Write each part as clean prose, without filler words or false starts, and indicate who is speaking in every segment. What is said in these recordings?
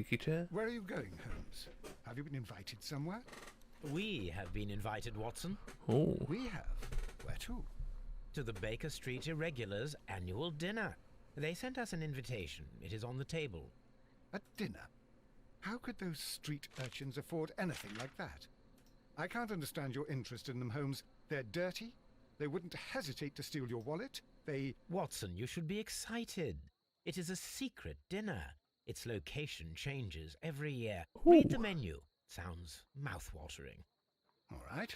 Speaker 1: squeaky chair.
Speaker 2: Where are you going, Holmes? Have you been invited somewhere?
Speaker 3: We have been invited, Watson,
Speaker 1: Oh.
Speaker 2: We have. Where to?
Speaker 3: to the Baker Street Irregulars' annual dinner. They sent us an invitation. It is on the table.
Speaker 2: A dinner? How could those street urchins afford anything like that? I can't understand your interest in them, Holmes. They're dirty. They wouldn't hesitate to steal your wallet.
Speaker 3: Watson, you should be excited. It is a secret dinner. Its location changes every year.
Speaker 1: Ooh.
Speaker 3: Read the menu. Sounds mouth-watering.
Speaker 2: All right.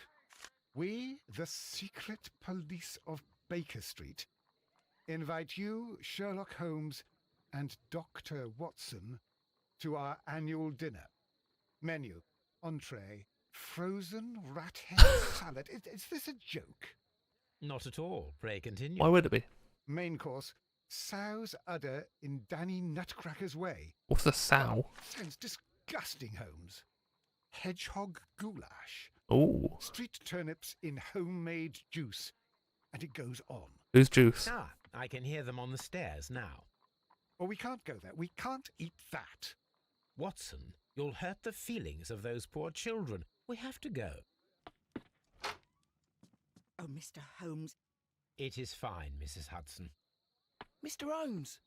Speaker 2: We, the secret police of Baker Street, invite you, Sherlock Holmes, and Dr. Watson to our annual dinner. Menu, entree, frozen rat head salad. Is this a joke?
Speaker 3: Not at all. Pray continue.
Speaker 1: Why would it be?
Speaker 2: Main course, sow's udder in Danny Nutcracker's way.
Speaker 1: What's a sow?
Speaker 2: Sounds disgusting, Holmes. Hedgehog goulash.
Speaker 1: Oh.
Speaker 2: Street turnips in homemade juice. And it goes on.
Speaker 1: Who's juice?
Speaker 3: Ah, I can hear them on the stairs now.
Speaker 2: Oh, we can't go there. We can't eat that.
Speaker 3: Watson, you'll hurt the feelings of those poor children. We have to go.
Speaker 4: Oh, Mr. Holmes.
Speaker 3: It is fine, Mrs. Hudson.
Speaker 4: Mr. Holmes.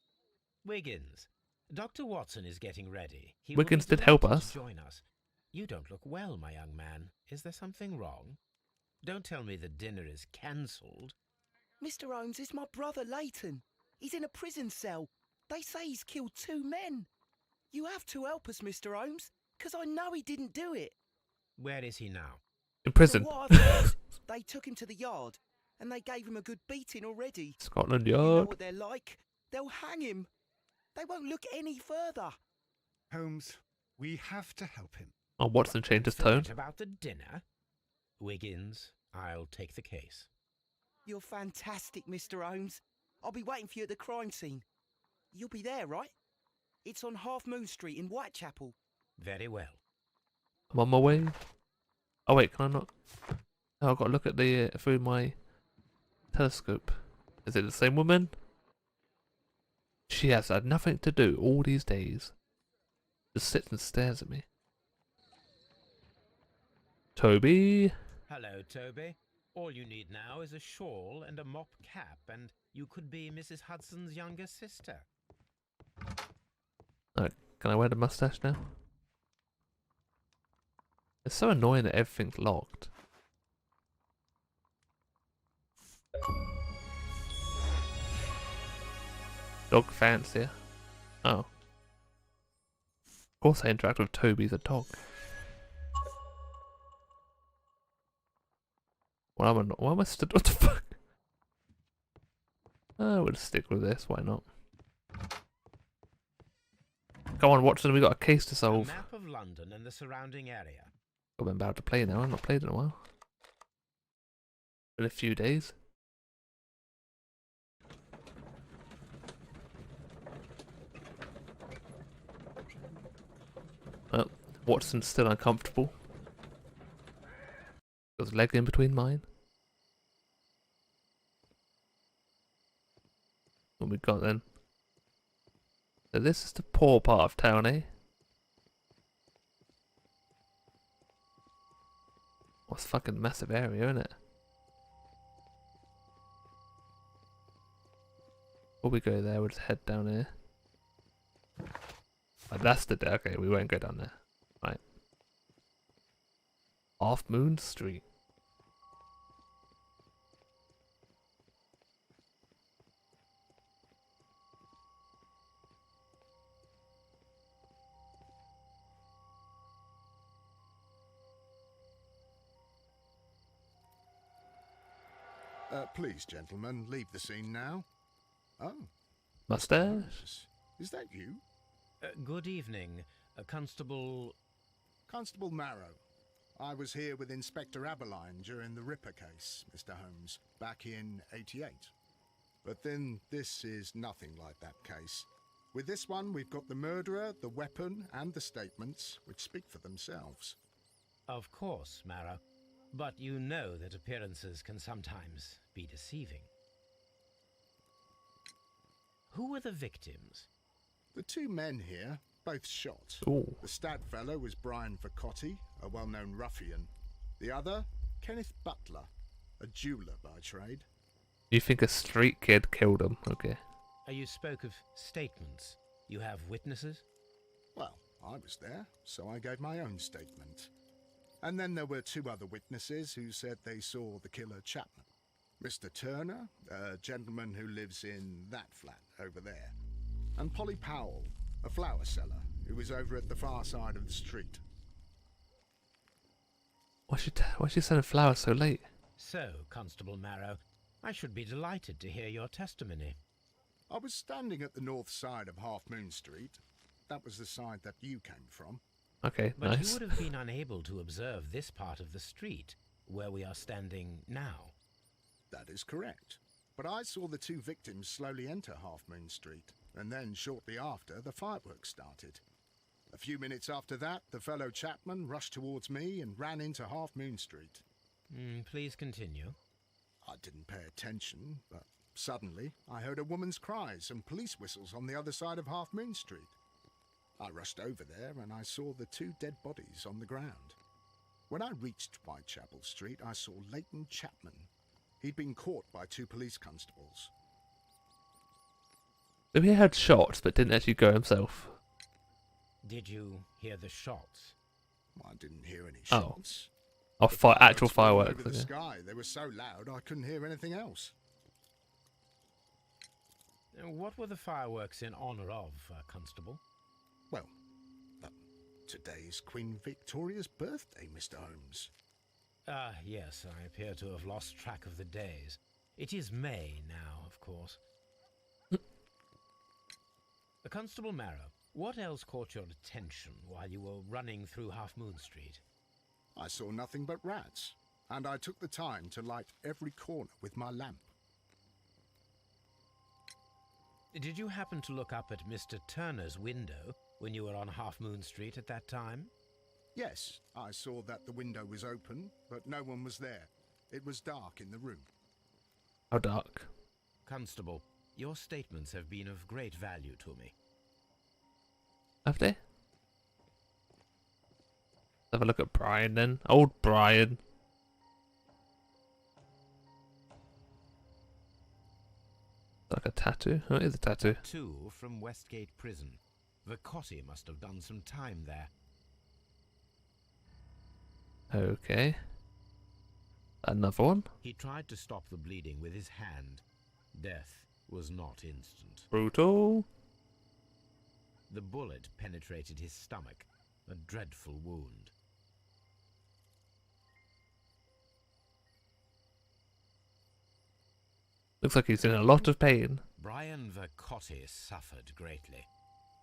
Speaker 3: Wiggins, Dr. Watson is getting ready. He
Speaker 1: Wiggins
Speaker 3: will be
Speaker 1: did help
Speaker 3: delighted
Speaker 1: us.
Speaker 3: to join us. You don't look well, my young man. Is there something wrong? Don't tell me the dinner is cancelled.
Speaker 4: Mr. Holmes is my brother Leighton. He's in a prison cell. They say he's killed 2 men. You have to help us, Mr. Holmes, because I know he didn't do it.
Speaker 3: Where is he now?
Speaker 1: In prison.
Speaker 4: From what I've heard, they took him to the yard, and they gave him a good beating already.
Speaker 1: Scotland
Speaker 4: You know
Speaker 1: Yard.
Speaker 4: what they're like. They'll hang him. They won't look any further.
Speaker 2: Holmes, we have to help him.
Speaker 1: Oh, Watson changed his
Speaker 3: So
Speaker 1: tone.
Speaker 3: what about the dinner? Wiggins, I'll take the case.
Speaker 4: You're fantastic, Mr. Holmes. I'll be waiting for you at the crime scene. You'll be there, right? It's on Half Moon Street in Whitechapel.
Speaker 3: Very well.
Speaker 1: I'm on my way. Oh wait, can I not? Oh, I've got to look at the through my telescope. Is it the same woman? She has had nothing to do all these days. Just sits and stares at me. Toby.
Speaker 3: Hello, Toby. All you need now is a shawl and a mop cap, and you could be Mrs. Hudson's younger sister.
Speaker 1: Can I wear the mustache now? It's so annoying that everything's locked. Dog fancier. Oh. Of course I interact with Toby the dog. Why am I stood? What the fuck? Oh, we'll stick with this, why not? Come on, Watson, we got a case to
Speaker 3: A
Speaker 1: solve.
Speaker 3: map of London and the surrounding area.
Speaker 1: I've been about to play now, I've not played in a while. Been a few days. Well, Watson's still uncomfortable. Got his leg in between mine. What we got then? So this is the poor part of town, eh? What's fucking massive area, isn't it? Before we go there, we'll just head down here. Oh, that's the... Okay, we won't go down there. Right. Half Moon Street.
Speaker 5: Please, gentlemen, leave the scene now. Oh,
Speaker 1: Mustache?
Speaker 5: is that you?
Speaker 3: Good evening, Constable...
Speaker 5: Constable Marrow. I was here with Inspector Aberline during the Ripper case, Mr. Holmes, back in '88. But then this is nothing like that case. With this one, we've got the murderer, the weapon, and the statements, which speak for themselves.
Speaker 3: Of course, Marrow. But you know that appearances can sometimes be deceiving. Who were the victims?
Speaker 5: The 2 men here, both shot.
Speaker 1: Ooh.
Speaker 5: The stabbed fellow was Brian Vercotti, a well-known ruffian. The other, Kenneth Butler, a jeweller by trade.
Speaker 1: You think a street kid killed him? Okay.
Speaker 3: You spoke of statements. You have witnesses?
Speaker 5: Well, I was there, so I gave my own statement. And then there were 2 other witnesses who said they saw the killer Chapman. Mr. Turner, a gentleman who lives in that flat over there. And Polly Powell, a flower seller, who was over at the far side of the street.
Speaker 1: Why's she sending flowers so late?
Speaker 3: So, Constable Marrow, I should be delighted to hear your testimony.
Speaker 5: I was standing at the north side of Half Moon Street. That was the side that you came from.
Speaker 1: Okay,
Speaker 3: But
Speaker 1: nice.
Speaker 3: you would have been unable to observe this part of the street, where we are standing now.
Speaker 5: That is correct. But I saw the 2 victims slowly enter Half Moon Street, and then shortly after, the fireworks started. A few minutes after that, the fellow Chapman rushed towards me and ran into Half Moon Street.
Speaker 3: Please continue.
Speaker 5: I didn't pay attention, but suddenly I heard a woman's cries and police whistles on the other side of Half Moon Street. I rushed over there and I saw the 2 dead bodies on the ground. When I reached Whitechapel Street, I saw Leighton Chapman. He'd been caught by 2 police constables.
Speaker 1: So he had shots but didn't actually go himself.
Speaker 3: Did you hear the shots?
Speaker 5: I didn't hear any
Speaker 1: Oh.
Speaker 5: shots.
Speaker 1: Oh,
Speaker 5: The
Speaker 1: actual
Speaker 5: flew all
Speaker 1: fireworks.
Speaker 5: over the
Speaker 1: Okay.
Speaker 5: sky. They were so loud I couldn't hear anything else.
Speaker 3: What were the fireworks in honor of, Constable?
Speaker 5: Well, today's Queen Victoria's birthday, Mr. Holmes.
Speaker 3: Yes, I appear to have lost track of the days. It is May now, of course. Constable Marrow, what else caught your attention while you were running through Half Moon Street?
Speaker 5: I saw nothing but rats, and I took the time to light every corner with my lamp.
Speaker 3: Did you happen to look up at Mr. Turner's window when you were on Half Moon Street at that time?
Speaker 5: Yes, I saw that the window was open, but no one was there. It was dark in the room.
Speaker 1: How dark?
Speaker 3: Constable, your statements have been of great value to me.
Speaker 1: Have they? Have a look at Brian then. Old Brian. Like a tattoo? Oh, it is a tattoo.
Speaker 3: 2 from Westgate Prison. Vercotti must have done some time there.
Speaker 1: Okay. Another one.
Speaker 3: He tried to stop the bleeding with his hand. Death was not instant.
Speaker 1: Brutal.
Speaker 3: The bullet penetrated his stomach, a dreadful wound.
Speaker 1: Looks like he's in a lot of pain.
Speaker 3: Brian Vercotti suffered greatly.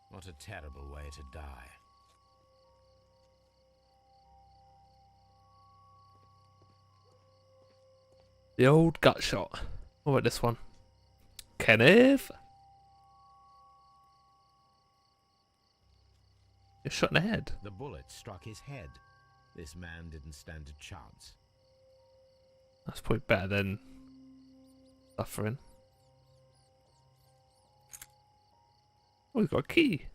Speaker 3: What a terrible way to die.
Speaker 1: The old gut shot. What about this one? Kenneth? You're shot in the head.
Speaker 3: The bullet struck his head. This man didn't stand a chance.
Speaker 1: That's probably better than suffering. Oh, he's got a key.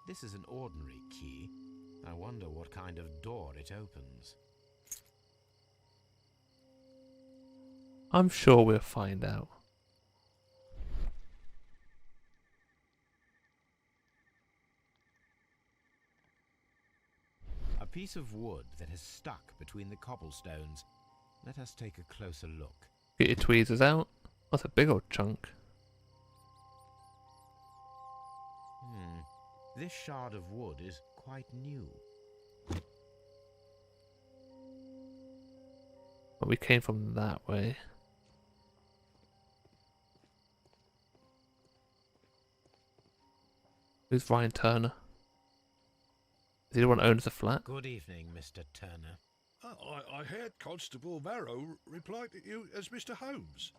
Speaker 3: This is an ordinary key. I wonder what kind of door it opens.
Speaker 1: I'm sure we'll find out.
Speaker 3: A piece of wood that has stuck between the cobblestones. Let us take a closer look.
Speaker 1: Get your tweezers out. That's a big old chunk.
Speaker 3: This shard of wood is quite new.
Speaker 1: But we came from that way. Who's Ryan Turner? Is he the one that owns the flat?
Speaker 3: Good evening, Mr. Turner.
Speaker 6: I heard Constable Marrow reply to you as Mr. Holmes.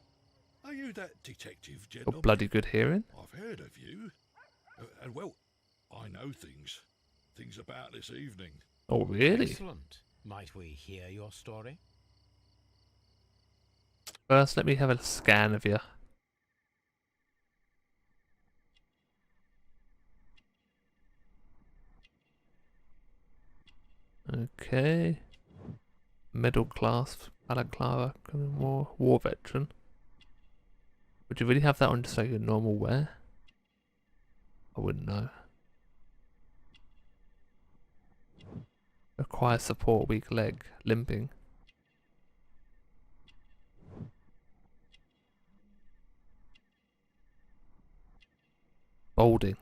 Speaker 6: Are you that detective,
Speaker 1: Got
Speaker 6: gentleman?
Speaker 1: bloody good hearing.
Speaker 6: I've heard of you. And well, I know things about this evening.
Speaker 1: Oh, really?
Speaker 3: Excellent. Might we hear your story?
Speaker 1: First, let me have a scan of you. Okay. Middle class balaclava, war veteran. Would you really have that on just like your normal wear? I wouldn't know. Requires support, weak leg, limping. Balding.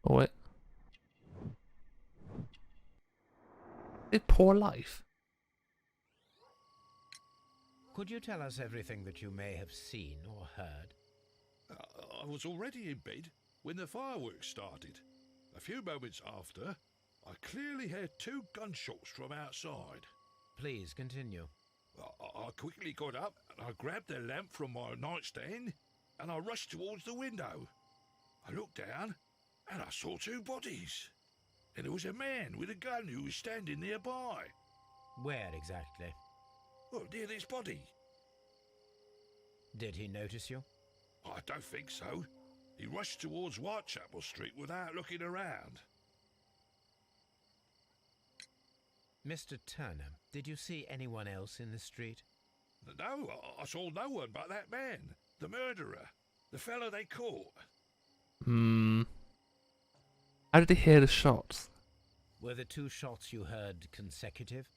Speaker 1: Oh wait. A poor life.
Speaker 3: Could you tell us everything that you may have seen or heard?
Speaker 6: I was already in bed when the fireworks started. A few moments after, I clearly heard 2 gunshots from outside.
Speaker 3: Please continue.
Speaker 6: I quickly got up and I grabbed the lamp from my nightstand and I rushed towards the window. I looked down and I saw 2 bodies. And there was a man with a gun who was standing nearby.
Speaker 3: Where exactly?
Speaker 6: Well, near this body.
Speaker 3: Did he notice you?
Speaker 6: I don't think so. He rushed towards Whitechapel Street without looking around.
Speaker 3: Mr. Turner, did you see anyone else in the street?
Speaker 6: No, I saw no one but that man, the murderer, the fellow they caught.
Speaker 1: How did he hear the shots?
Speaker 3: Were the 2 shots you heard consecutive?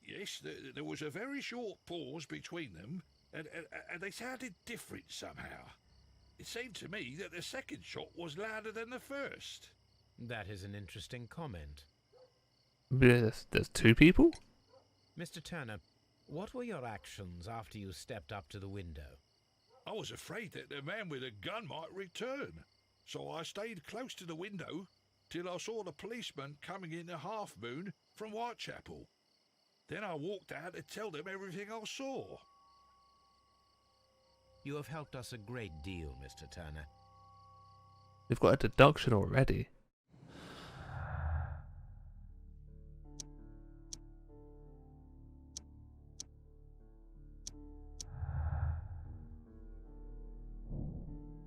Speaker 6: Yes, there was a very short pause between them, and they sounded different somehow. It seemed to me that the second shot was louder than the first.
Speaker 3: That is an interesting comment.
Speaker 1: There's 2 people?
Speaker 3: Mr. Turner, what were your actions after you stepped up to the window?
Speaker 6: I was afraid that the man with a gun might return, so I stayed close to the window till I saw the policeman coming in the Half Moon from Whitechapel. Then I walked out to tell them everything I saw.
Speaker 3: You have helped us a great deal, Mr. Turner.
Speaker 1: We've got a deduction already.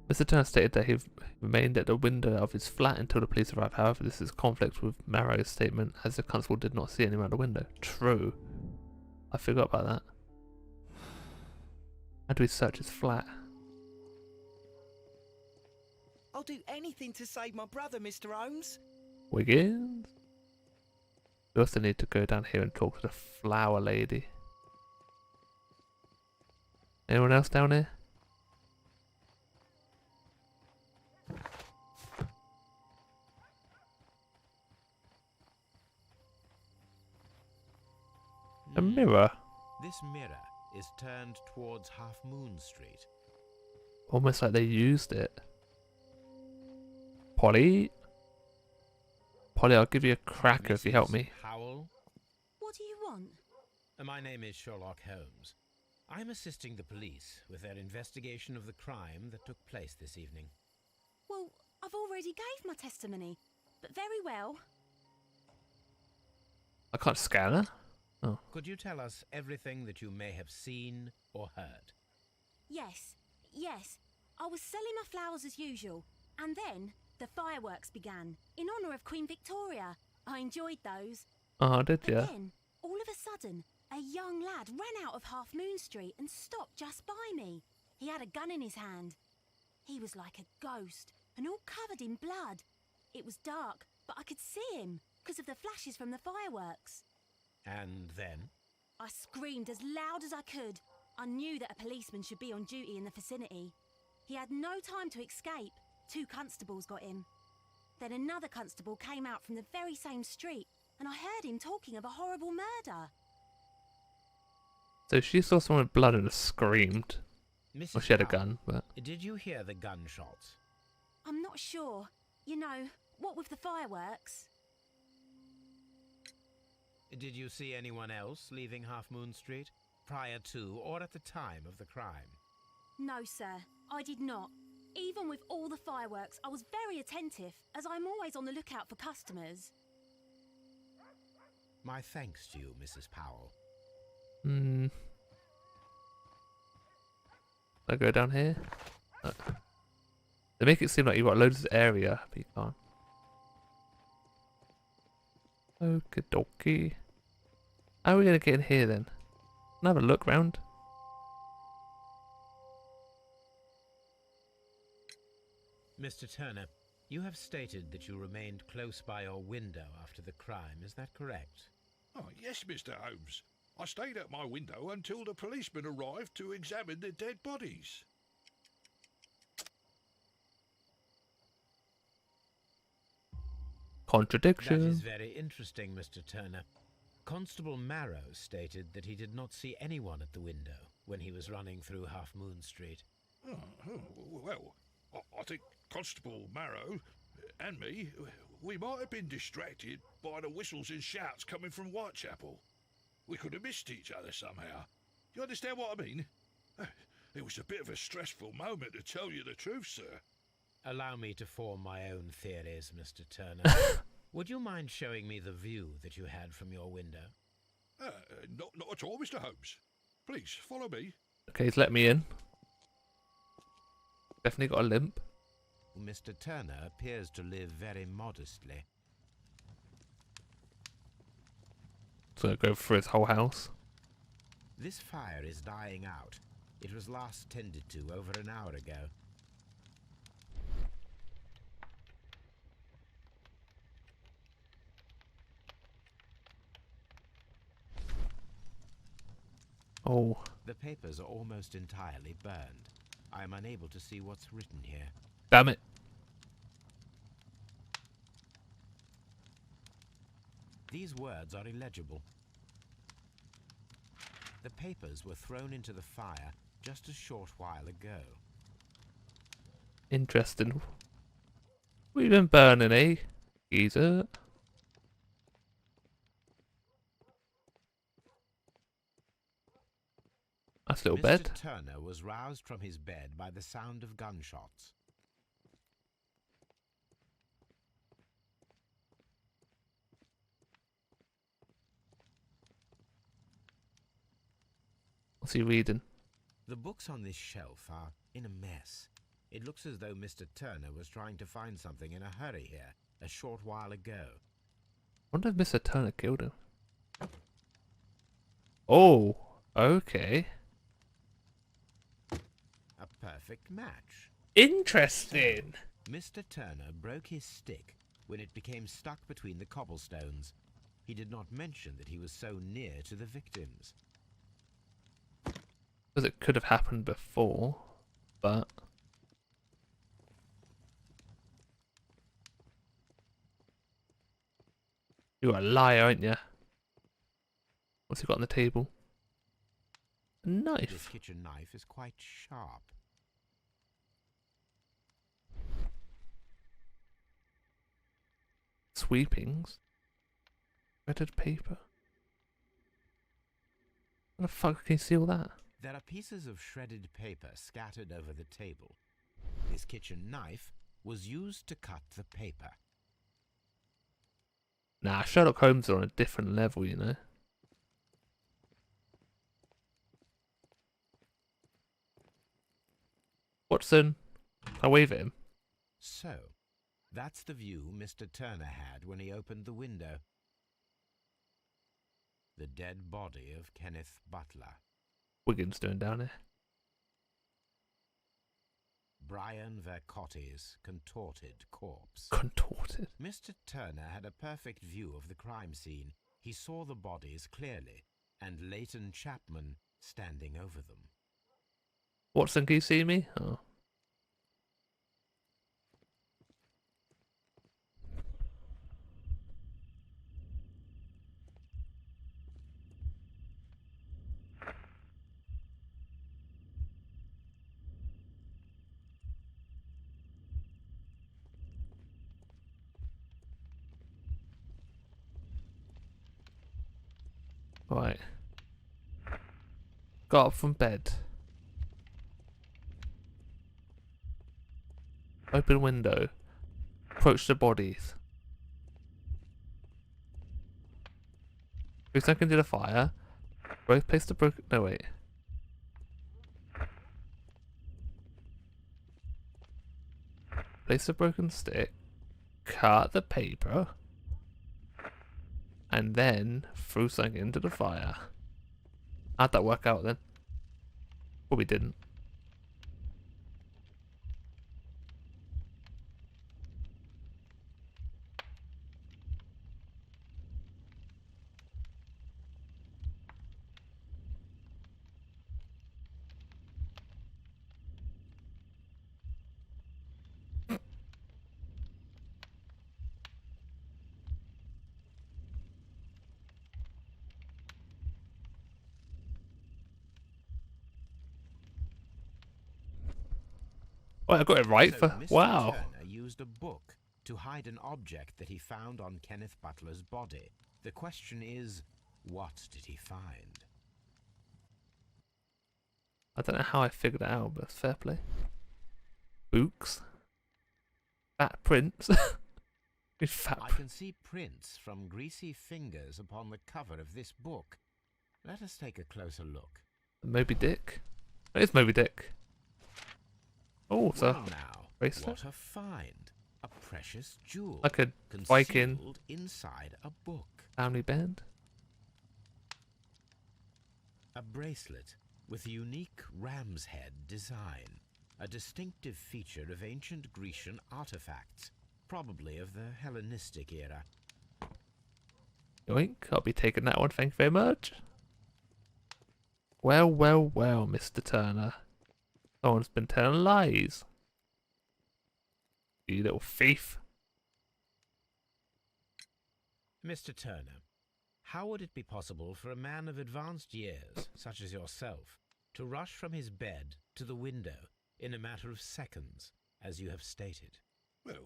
Speaker 1: Mr. Turner stated that he remained at the window of his flat until the police arrived. However, this is conflict with Marrow's statement, as the constable did not see anyone at the window. True. I forgot about that. How do we search his flat?
Speaker 4: I'll do anything to save my brother, Mr. Holmes.
Speaker 1: Wiggins? We also need to go down here and talk to the flower lady. Anyone else down here? A mirror?
Speaker 3: This mirror is turned towards Half Moon Street.
Speaker 1: Almost like they used it. Polly? Polly, I'll give you a cracker if you help me.
Speaker 3: Powell?
Speaker 7: What do you want?
Speaker 3: My name is Sherlock Holmes. I'm assisting the police with their investigation of the crime that took place this evening.
Speaker 7: Well, I've already gave my testimony, but very well.
Speaker 1: I can't scan her. Oh.
Speaker 3: Could you tell us everything that you may have seen or heard?
Speaker 7: Yes. I was selling my flowers as usual, and then the fireworks began, in honour of Queen Victoria. I enjoyed those.
Speaker 1: Oh, did
Speaker 7: But
Speaker 1: ya?
Speaker 7: then, all of a sudden, a young lad ran out of Half Moon Street and stopped just by me. He had a gun in his hand. He was like a ghost, and all covered in blood. It was dark, but I could see him, because of the flashes from the fireworks.
Speaker 3: And then?
Speaker 7: I screamed as loud as I could. I knew that a policeman should be on duty in the vicinity. He had no time to escape. 2 constables got him. Then another constable came out from the very same street, and I heard him talking of a horrible murder.
Speaker 1: So she saw someone with blood and screamed.
Speaker 3: Mrs.
Speaker 1: Well, she had a
Speaker 3: Powell,
Speaker 1: gun, but...
Speaker 3: Did you hear the gunshots?
Speaker 7: I'm not sure. You know, what with the fireworks?
Speaker 3: Did you see anyone else leaving Half Moon Street, prior to or at the time of the crime?
Speaker 7: No, sir, I did not. Even with all the fireworks, I was very attentive, as I'm always on the lookout for customers.
Speaker 3: My thanks to you, Mrs. Powell.
Speaker 1: I go down here. They make it seem like you've got loads of area, but you can't. Okie dokie. How are we gonna get in here then? Can I have a look round?
Speaker 3: Mr. Turner, you have stated that you remained close by your window after the crime. Is that correct?
Speaker 6: Oh, yes, Mr. Holmes. I stayed at my window until the policeman arrived to examine the dead bodies.
Speaker 1: Contradiction.
Speaker 3: That is very interesting, Mr. Turner. Constable Marrow stated that he did not see anyone at the window when he was running through Half Moon Street.
Speaker 6: Well, I think Constable Marrow and me, we might have been distracted by the whistles and shouts coming from Whitechapel. We could have missed each other somehow. You understand what I mean? It was a bit of a stressful moment, to tell you the truth, sir.
Speaker 3: Allow me to form my own theories, Mr. Turner. Would you mind showing me the view that you had from your window?
Speaker 6: Not at all, Mr. Holmes. Please, follow me.
Speaker 1: Okay, he's let me in. Definitely got a limp.
Speaker 3: Mr. Turner appears to live very modestly.
Speaker 1: So I go through his whole house.
Speaker 3: This fire is dying out. It was last tended to over an hour ago.
Speaker 1: Oh,
Speaker 3: The papers are almost entirely burned. I am unable to see what's written here.
Speaker 1: damn it.
Speaker 3: These words are illegible. The papers were thrown into the fire just a short while ago.
Speaker 1: Interesting. We've been burning, eh? Geezer. Nice little
Speaker 3: Mr.
Speaker 1: bed.
Speaker 3: Turner was roused from his bed by the sound of gunshots.
Speaker 1: What's he reading?
Speaker 3: The books on this shelf are in a mess. It looks as though Mr. Turner was trying to find something in a hurry here a short while ago.
Speaker 1: Wonder if Mr. Turner killed him. Oh, okay.
Speaker 3: A perfect match.
Speaker 1: Interesting.
Speaker 3: Mr. Turner broke his stick when it became stuck between the cobblestones. He did not mention that he was so near to the victims.
Speaker 1: Because it could have happened before, but... You're a liar, aren't you? What's he got on the table? A
Speaker 3: This
Speaker 1: knife.
Speaker 3: kitchen knife is quite sharp.
Speaker 1: Sweepings. Shredded paper. How the fuck can you see all that?
Speaker 3: There are pieces of shredded paper scattered over the table. This kitchen knife was used to cut the paper.
Speaker 1: Nah, Sherlock Holmes are on a different level, you know. Watson, I wave at him.
Speaker 3: So, that's the view Mr. Turner had when he opened the window. The dead body of Kenneth Butler.
Speaker 1: Wiggins doing down here.
Speaker 3: Brian Vercotti's contorted corpse.
Speaker 1: Contorted.
Speaker 3: Mr. Turner had a perfect view of the crime scene. He saw the bodies clearly, and Leighton Chapman standing over them.
Speaker 1: Watson, can you see me? Oh. Right. Got up from bed. Open window. Approach the bodies. 3 seconds to the fire. Both place the broken. No, wait. place the broken stick, cut the paper, and then threw something into the fire. How'd that work out then? Probably didn't. Oh, I got it right
Speaker 3: So
Speaker 1: for
Speaker 3: Mr.
Speaker 1: wow.
Speaker 3: Turner used a book to hide an object that he found on Kenneth Butler's body. The question is, what did he find?
Speaker 1: I don't know how I figured it out, but fair play. Books. Fat prints. Fat
Speaker 3: I can see prints from greasy fingers upon the cover of this book. Let us take a closer look.
Speaker 1: Moby Dick. It is Moby Dick. Oh, so
Speaker 3: Well now,
Speaker 1: bracelet?
Speaker 3: what a find! A precious jewel
Speaker 1: Like a Viking
Speaker 3: concealed inside a book.
Speaker 1: family band.
Speaker 3: A bracelet with a unique ram's head design, a distinctive feature of ancient Grecian artifacts, probably of the Hellenistic era.
Speaker 1: Yoink, I'll be taking that one, thank you very much. Well, well, well, Mr. Turner. Someone's been telling lies. You little thief.
Speaker 3: Mr. Turner, how would it be possible for a man of advanced years, such as yourself, to rush from his bed to the window in a matter of seconds, as you have stated?
Speaker 6: Well,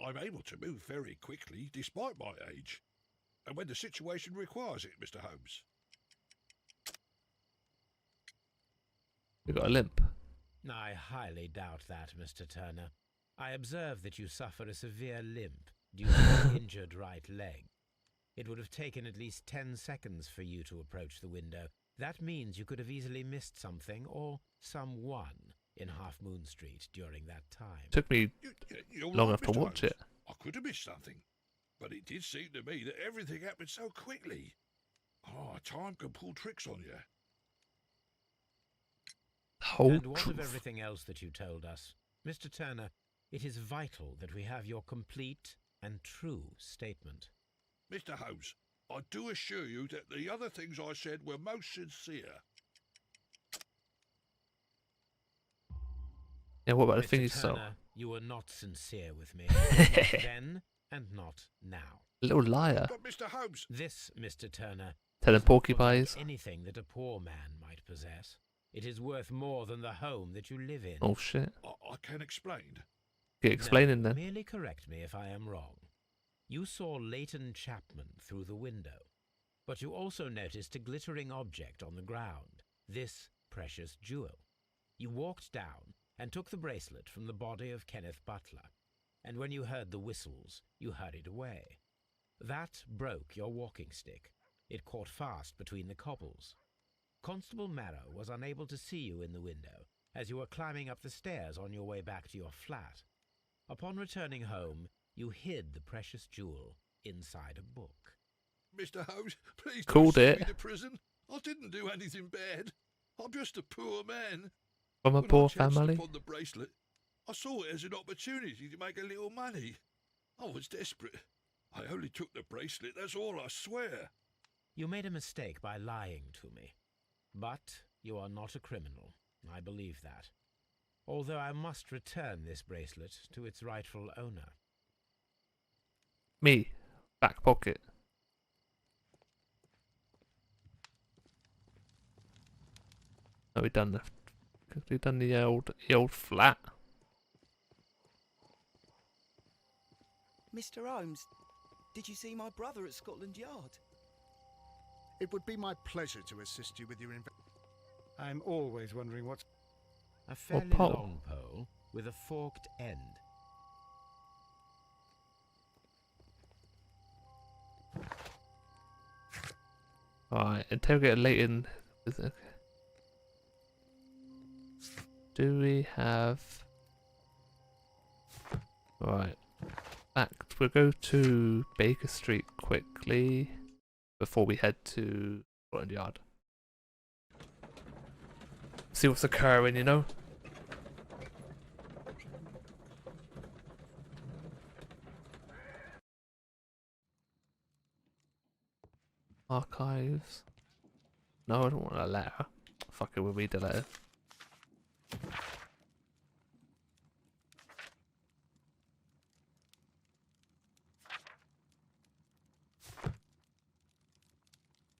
Speaker 6: I'm able to move very quickly, despite my age. And when the situation requires it, Mr. Holmes.
Speaker 1: You got a limp.
Speaker 3: I highly doubt that, Mr. Turner. I observe that you suffer a severe limp due to your injured right leg. It would have taken at least 10 seconds for you to approach the window. That means you could have easily missed something or someone in Half Moon Street during that time.
Speaker 1: Took me
Speaker 6: You're
Speaker 1: long
Speaker 6: right,
Speaker 1: enough to
Speaker 6: Mr.
Speaker 1: watch
Speaker 6: Holmes.
Speaker 1: it.
Speaker 6: I could have missed something, but it did seem to me that everything happened so quickly. Oh, time can pull tricks on you.
Speaker 1: Whole
Speaker 3: And what
Speaker 1: truth.
Speaker 3: of everything else that you told us? Mr. Turner, it is vital that we have your complete and true statement.
Speaker 6: Mr. Holmes, I do assure you that the other things I said were most sincere.
Speaker 1: Yeah, what about the
Speaker 3: Mr.
Speaker 1: thing you saw?
Speaker 3: Turner, you were not sincere with me. Not then and not now.
Speaker 1: Little liar.
Speaker 6: But Mr. Holmes,
Speaker 3: This, Mr. Turner,
Speaker 1: Telling
Speaker 3: is not worth
Speaker 1: porcupines.
Speaker 3: anything that a poor man might possess. It is worth more than the home that you live in.
Speaker 1: Oh shit.
Speaker 6: I can explain.
Speaker 1: Get explaining
Speaker 3: No,
Speaker 1: then.
Speaker 3: merely correct me if I am wrong. You saw Leighton Chapman through the window, but you also noticed a glittering object on the ground, this precious jewel. You walked down and took the bracelet from the body of Kenneth Butler, and when you heard the whistles, you hurried away. That broke your walking stick. It caught fast between the cobbles. Constable Marrow was unable to see you in the window as you were climbing up the stairs on your way back to your flat. Upon returning home, you hid the precious jewel inside a book.
Speaker 6: Mr. Holmes, please
Speaker 1: Called
Speaker 6: don't send
Speaker 1: it.
Speaker 6: me to prison. I didn't do anything bad. I'm just a poor man.
Speaker 1: From a
Speaker 6: When
Speaker 1: poor
Speaker 6: I chanced
Speaker 1: family.
Speaker 6: upon the bracelet, I saw it as an opportunity to make a little money. I was desperate. I only took the bracelet, that's all, I swear.
Speaker 3: You made a mistake by lying to me. But you are not a criminal. I believe that. Although I must return this bracelet to its rightful owner.
Speaker 1: Me. Back pocket. Oh, we've done the old flat.
Speaker 4: Mr. Holmes, did you see my brother at Scotland Yard?
Speaker 5: It would be my pleasure to assist you with your
Speaker 2: I'm always wondering what's...
Speaker 3: A fairly
Speaker 1: pole.
Speaker 3: long pole with a forked end.
Speaker 1: Alright, interrogate Leighton. Okay. Do we have... Right. Back. We'll go to Baker Street quickly before we head to Scotland Yard. See what's occurring, you know? Archives. No, I don't want a letter. Fuck it, we'll read the letter.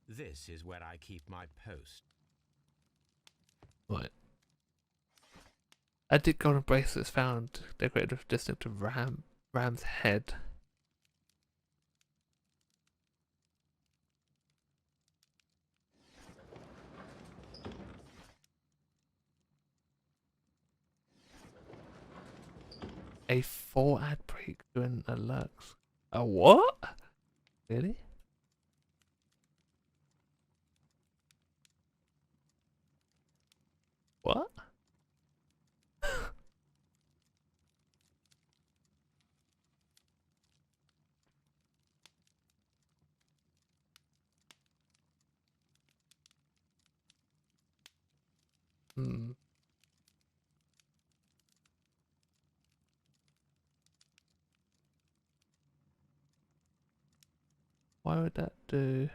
Speaker 3: This is where I keep my post.
Speaker 1: Right. Antique golden bracelets found decorated with distinctive ram's head. A 4 ad break doing alerts. A what? Really? What? Hmm. Why would that do?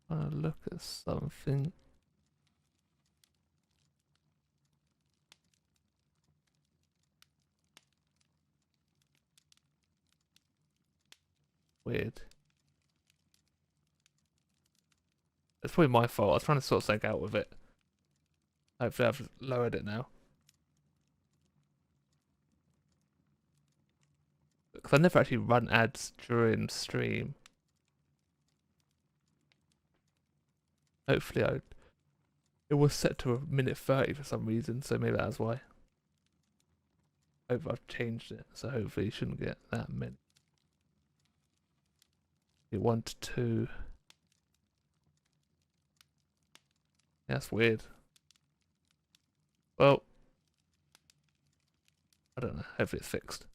Speaker 1: I want to look at something. Weird. It's probably my fault. I was trying to sort something out with it. Hopefully I've lowered it now. Because I never actually run ads during stream. Hopefully it was set to a minute 30 for some reason, so maybe that's why. Hope I've changed it, so hopefully you shouldn't get that many. 1 to 2. Yeah, that's weird. Well, I don't know. Hopefully it's fixed.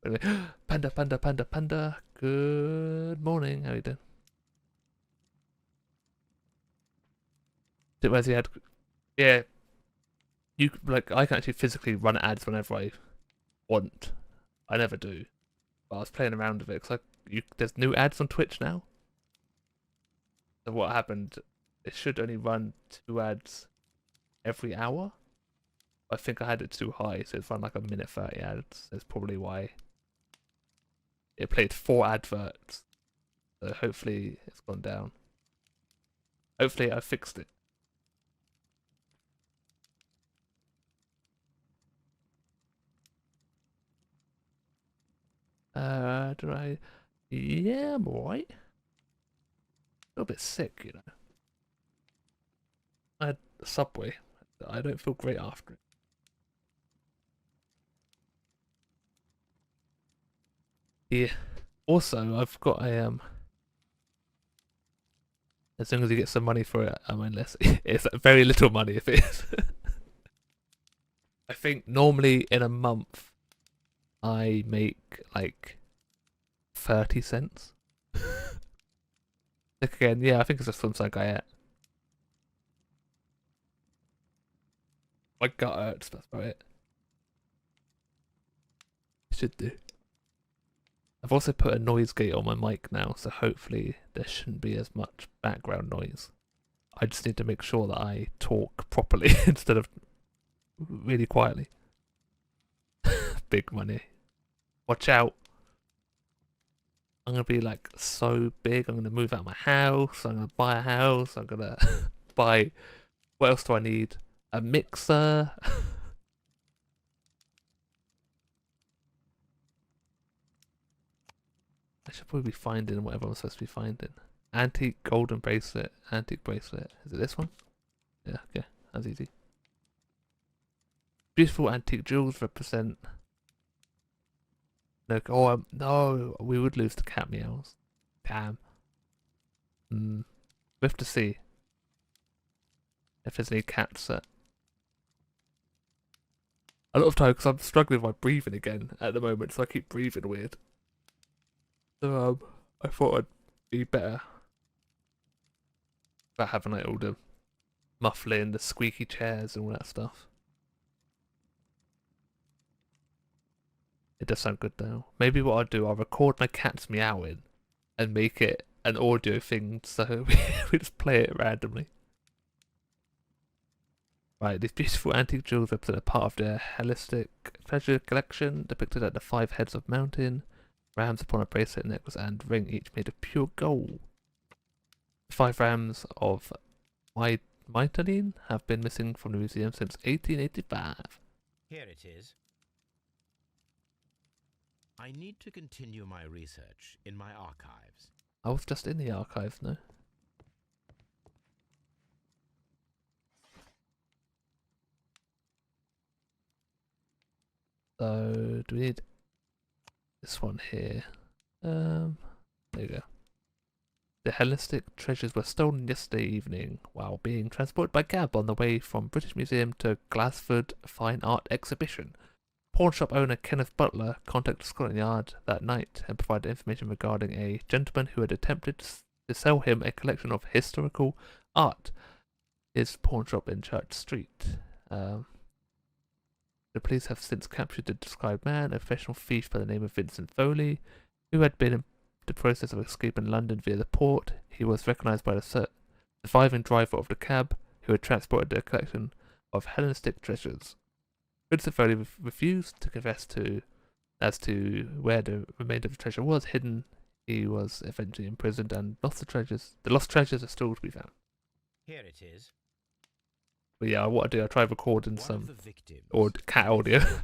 Speaker 1: Anyway, Panda, Panda, Panda, Panda. Good morning. How you doing? Where's the ad? Yeah. You like I can actually physically run ads whenever I want. I never do. But I was playing around with it because there's new ads on Twitch now. So what happened? It should only run 2 ads every hour. I think I had it too high, so it's run like a minute 30 ads. That's probably why it played 4 adverts. So hopefully it's gone down. Hopefully I fixed it. Do I? Yeah, I'm alright. A little bit sick, you know. I had the Subway. I don't feel great after it. Yeah. Also, I've got a as long as you get some money for it, I mean, it's very little money if it is. I think normally in a month I make like 30 cents. Like again, yeah, I think it's just something I ate. My gut hurts, that's about it. Should do. I've also put a noise gate on my mic now, so hopefully there shouldn't be as much background noise. I just need to make sure that I talk properly instead of really quietly. Big money. Watch out. I'm going to be like so big. I'm going to move out of my house. I'm going to buy a house. I'm going to buy... What else do I need? A mixer. I should probably be finding whatever I'm supposed to be finding. Antique golden bracelet. Antique bracelet. Is it this one? Yeah, okay. That's easy. Beautiful antique jewels represent No, no, we would lose the cat meows. Damn. We have to see if there's any cats that. A lot of times, because I'm struggling with my breathing again at the moment, so I keep breathing weird. So I thought I'd be better about having like all the muffling, the squeaky chairs, and all that stuff. It does sound good though. Maybe what I'll do, I'll record my cats meowing and make it an audio thing so we just play it randomly. Right, these beautiful antique jewels represent a part of their holistic treasure collection, depicted at the 5 heads of mountain, rams upon a bracelet, necklace, and ring, each made of pure gold. The 5 rams of Mytilene have been missing from the museum since 1885.
Speaker 3: Here it is. I need to continue my research in my archives.
Speaker 1: I was just in the archives, no? So, do we need this one here? There you go. The Hellenistic treasures were stolen yesterday evening while being transported by cab on the way from British Museum to Glasford Fine Art Exhibition. Pawnshop owner Kenneth Butler contacted Scotland Yard that night and provided information regarding a gentleman who had attempted to sell him a collection of historical art. His pawnshop in Church Street. The police have since captured the described man, a professional thief by the name of Vincent Foley, who had been in the process of escaping London via the port. He was recognised by the surviving driver of the cab, who had transported the collection of Hellenistic treasures. Vincent Foley refused to confess as to where the remainder of the treasure was hidden. He was eventually imprisoned and lost the treasures. The lost treasures are still to be found.
Speaker 3: Here it is.
Speaker 1: But yeah, what I do, I try recording
Speaker 3: One
Speaker 1: some
Speaker 3: of the victims,
Speaker 1: or cat audio.
Speaker 3: Butler,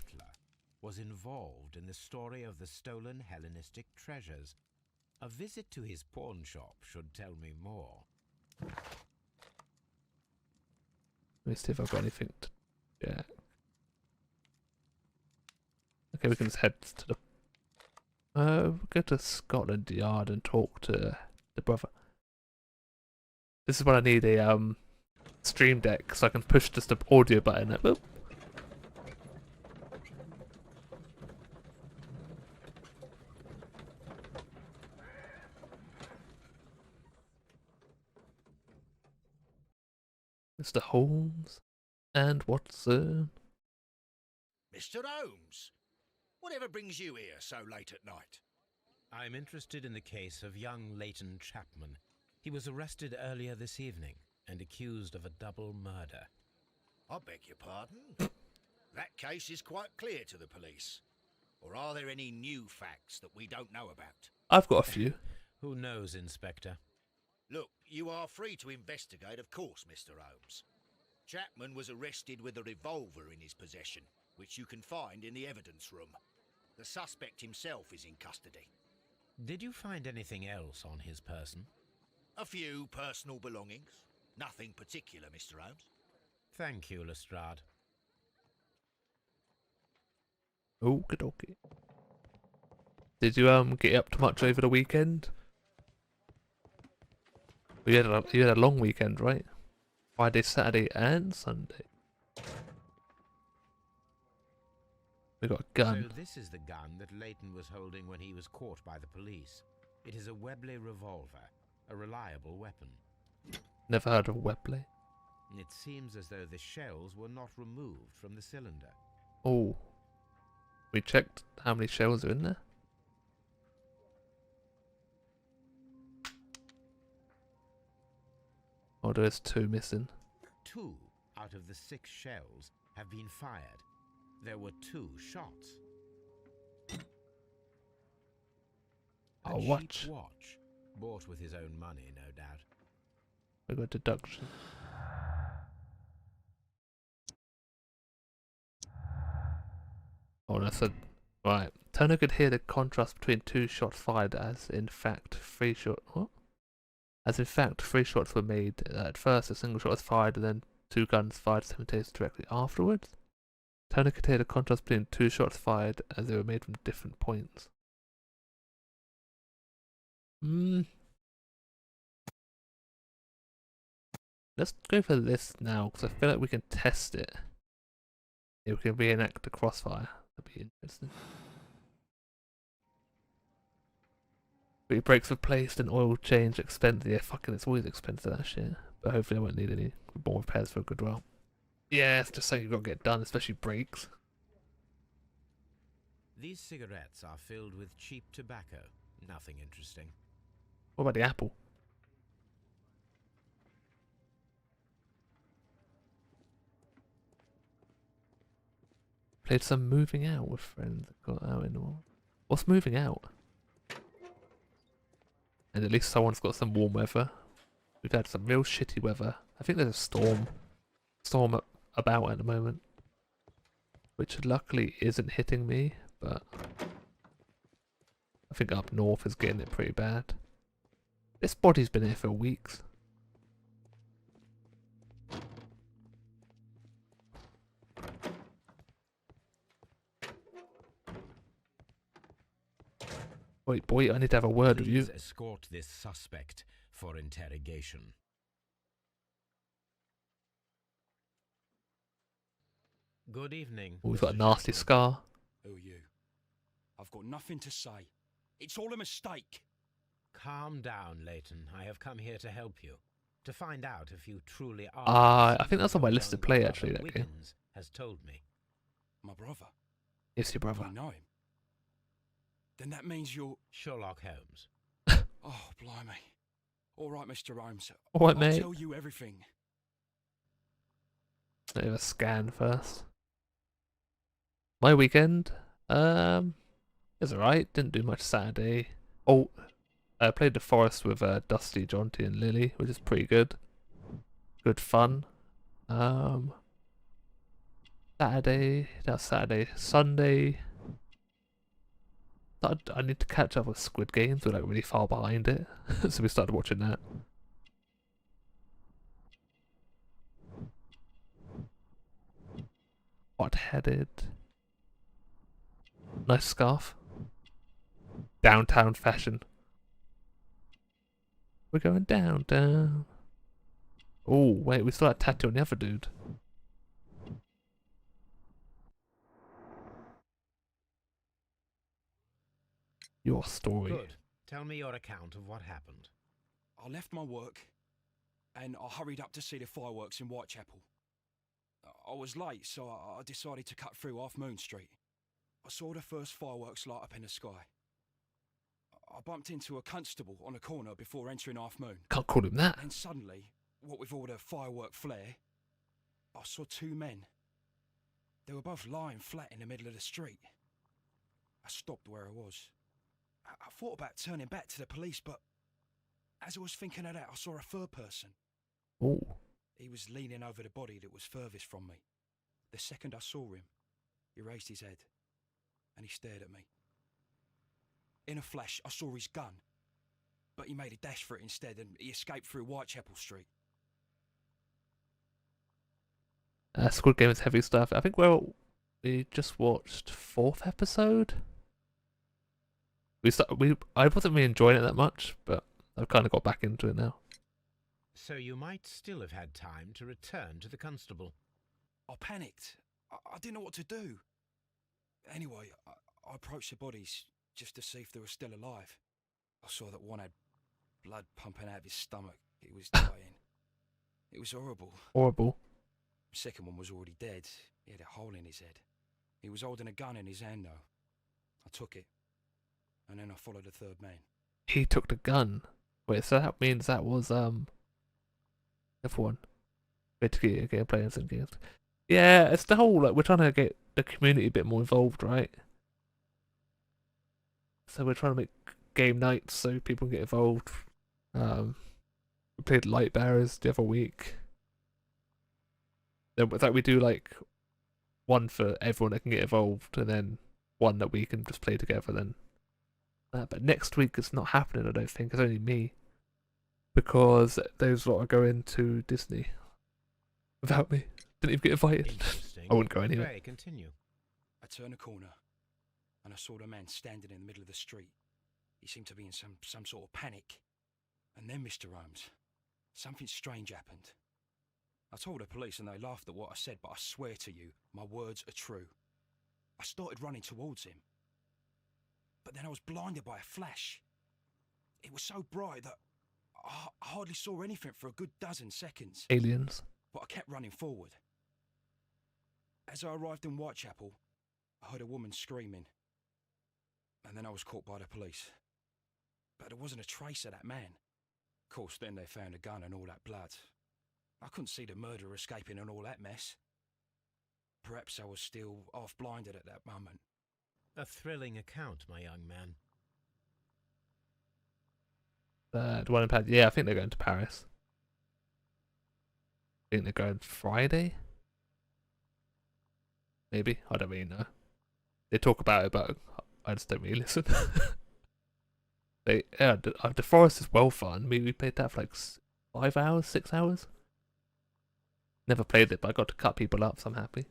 Speaker 3: was involved in the story of the stolen Hellenistic treasures. A visit to his pawn shop should tell me more.
Speaker 1: Let me see if I've got anything to check. Okay, we can just head to the. We'll go to Scotland Yard and talk to the brother. This is when I need a stream deck so I can push just the audio button. Boop. Mr. Holmes and Watson.
Speaker 8: Mr. Holmes, whatever brings you here so late at night?
Speaker 3: I'm interested in the case of young Leighton Chapman. He was arrested earlier this evening and accused of a double murder.
Speaker 8: I beg your pardon? That case is quite clear to the police. Or are there any new facts that we don't know about?
Speaker 1: I've got a few.
Speaker 3: Who knows, Inspector?
Speaker 8: Look, you are free to investigate, of course, Mr. Holmes. Chapman was arrested with a revolver in his possession, which you can find in the evidence room. The suspect himself is in custody.
Speaker 3: Did you find anything else on his person?
Speaker 8: A few personal belongings. Nothing particular, Mr. Holmes.
Speaker 3: Thank you, Lestrade.
Speaker 1: Okie dokie. Did you get up to much over the weekend? You had a long weekend, right? Friday, Saturday, and Sunday. We got a gun.
Speaker 3: So this is the gun that Leighton was holding when he was caught by the police. It is a Webley revolver, a reliable weapon.
Speaker 1: Never heard of Webley.
Speaker 3: It seems as though the shells were not removed from the cylinder.
Speaker 1: Oh. We checked how many shells are in there. Oh, there's 2 missing.
Speaker 3: 2 out of the 6 shells have been fired. There were 2 shots. A
Speaker 1: Oh,
Speaker 3: cheap
Speaker 1: watch.
Speaker 3: watch, bought with his own money, no doubt.
Speaker 1: We got deduction. Oh, that's a right. Turner could hear the contrast between 2 shots fired, as in fact 3 shots. What? As in fact 3 shots were made. At first, a single shot was fired, and then 2 guns fired simultaneously directly afterwards. Turner could hear the contrast between 2 shots fired, as they were made from different points. Let's go for this now, because I feel like we can test it. If we can reenact the crossfire, that'd be interesting. Three brakes replaced and oil change expensive. Yeah, fucking, it's always expensive, that shit. But hopefully I won't need any more repairs for a good while. Yeah, it's just something you've got to get done, especially brakes.
Speaker 3: These cigarettes are filled with cheap tobacco. Nothing interesting.
Speaker 1: What about the apple? Played some moving out with friends that got out in the world. What's moving out? And at least someone's got some warm weather. We've had some real shitty weather. I think there's a storm about at the moment, which luckily isn't hitting me, but I think up north is getting it pretty bad. This body's been here for weeks. Wait, boy, I need to have a word with you.
Speaker 3: Please escort this suspect for interrogation. Good evening.
Speaker 1: Oh, we've got a
Speaker 3: Mr.
Speaker 1: nasty
Speaker 3: Chapman.
Speaker 1: scar.
Speaker 9: Who are you? I've got nothing to say. It's all a mistake.
Speaker 3: Calm down, Leighton. I have come here to help you. To find out if you truly are.
Speaker 1: I think that's on my list to play, actually, that game.
Speaker 3: Wiggins has told me.
Speaker 9: My brother.
Speaker 1: Yes, your brother.
Speaker 9: I know him. Then that means you're...
Speaker 3: Sherlock Holmes.
Speaker 9: Oh, blimey. All right, Mr. Holmes.
Speaker 1: All right,
Speaker 9: I'll
Speaker 1: mate.
Speaker 9: tell you everything.
Speaker 1: Let me have a scan first. My weekend, it was alright. Didn't do much Saturday. Oh, I played the Forest with Dusty, Jonty, and Lily, which is pretty good. Good fun. Saturday. That's Saturday. Sunday. I need to catch up with Squid Games. We're like really far behind it, so we started watching that. Hot-headed. Nice scarf. Downtown fashion. We're going down. Oh, wait, we still had tattoo on the other dude. Your story.
Speaker 3: Good. Tell me your account of what happened.
Speaker 9: I left my work and I hurried up to see the fireworks in Whitechapel. I was late, so I decided to cut through Half Moon Street. I saw the first fireworks light up in the sky. I bumped into a constable on a corner before entering Half Moon.
Speaker 1: Can't call him that.
Speaker 9: And suddenly, what with all the firework flare, I saw two men. They were both lying flat in the middle of the street. I stopped where I was. I thought about turning back to the police, but as I was thinking of that, I saw a third person.
Speaker 1: Oh.
Speaker 9: He was leaning over the body that was furthest from me. The second I saw him, he raised his head and he stared at me. In a flash, I saw his gun, but he made a dash for it instead and he escaped through Whitechapel Street.
Speaker 1: Squid Game is heavy stuff. I think we just watched 4th episode. I wasn't really enjoying it that much, but I've kind of got back into it now.
Speaker 3: So you might still have had time to return to the constable.
Speaker 9: I panicked. I didn't know what to do. Anyway, I approached the bodies just to see if they were still alive. I saw that one had blood pumping out of his stomach. He was dying. It was horrible.
Speaker 1: Horrible.
Speaker 9: The second one was already dead. He had a hole in his head. He was holding a gun in his hand, though. I took it, and then I followed the third man.
Speaker 1: He took the gun. Wait, so that means that was F1. Basically, gameplay and games. Yeah, it's the whole, like, we're trying to get the community a bit more involved, right? So we're trying to make game nights so people can get involved. We played Light Bearers the other week. Then it's like we do like one for everyone that can get involved, and then one that we can just play together. Then, but next week it's not happening. I don't think it's only me, because those lot are going to Disney without me. Didn't even get invited.
Speaker 3: Interesting.
Speaker 1: I wouldn't go anyway.
Speaker 3: Pray, continue.
Speaker 9: I turned a corner, and I saw the man standing in the middle of the street. He seemed to be in some sort of panic. And then, Mr. Holmes, something strange happened. I told the police and they laughed at what I said, but I swear to you, my words are true. I started running towards him. But then I was blinded by a flash. It was so bright that I hardly saw anything for a good dozen seconds.
Speaker 1: Aliens.
Speaker 9: But I kept running forward. As I arrived in Whitechapel, I heard a woman screaming. And then I was caught by the police. But there wasn't a trace of that man. Of course, then they found a gun and all that blood. I couldn't see the murderer escaping and all that mess. Perhaps I was still half-blinded at that moment.
Speaker 3: A thrilling account, my young man.
Speaker 1: The one in Paris. Yeah, I think they're going to Paris. I think they're going Friday. Maybe, I don't really know. They talk about it, but I just don't really listen. The forest is well fun. We played that for like 5 hours, 6 hours. Never played it, but I got to cut people up, so I'm happy.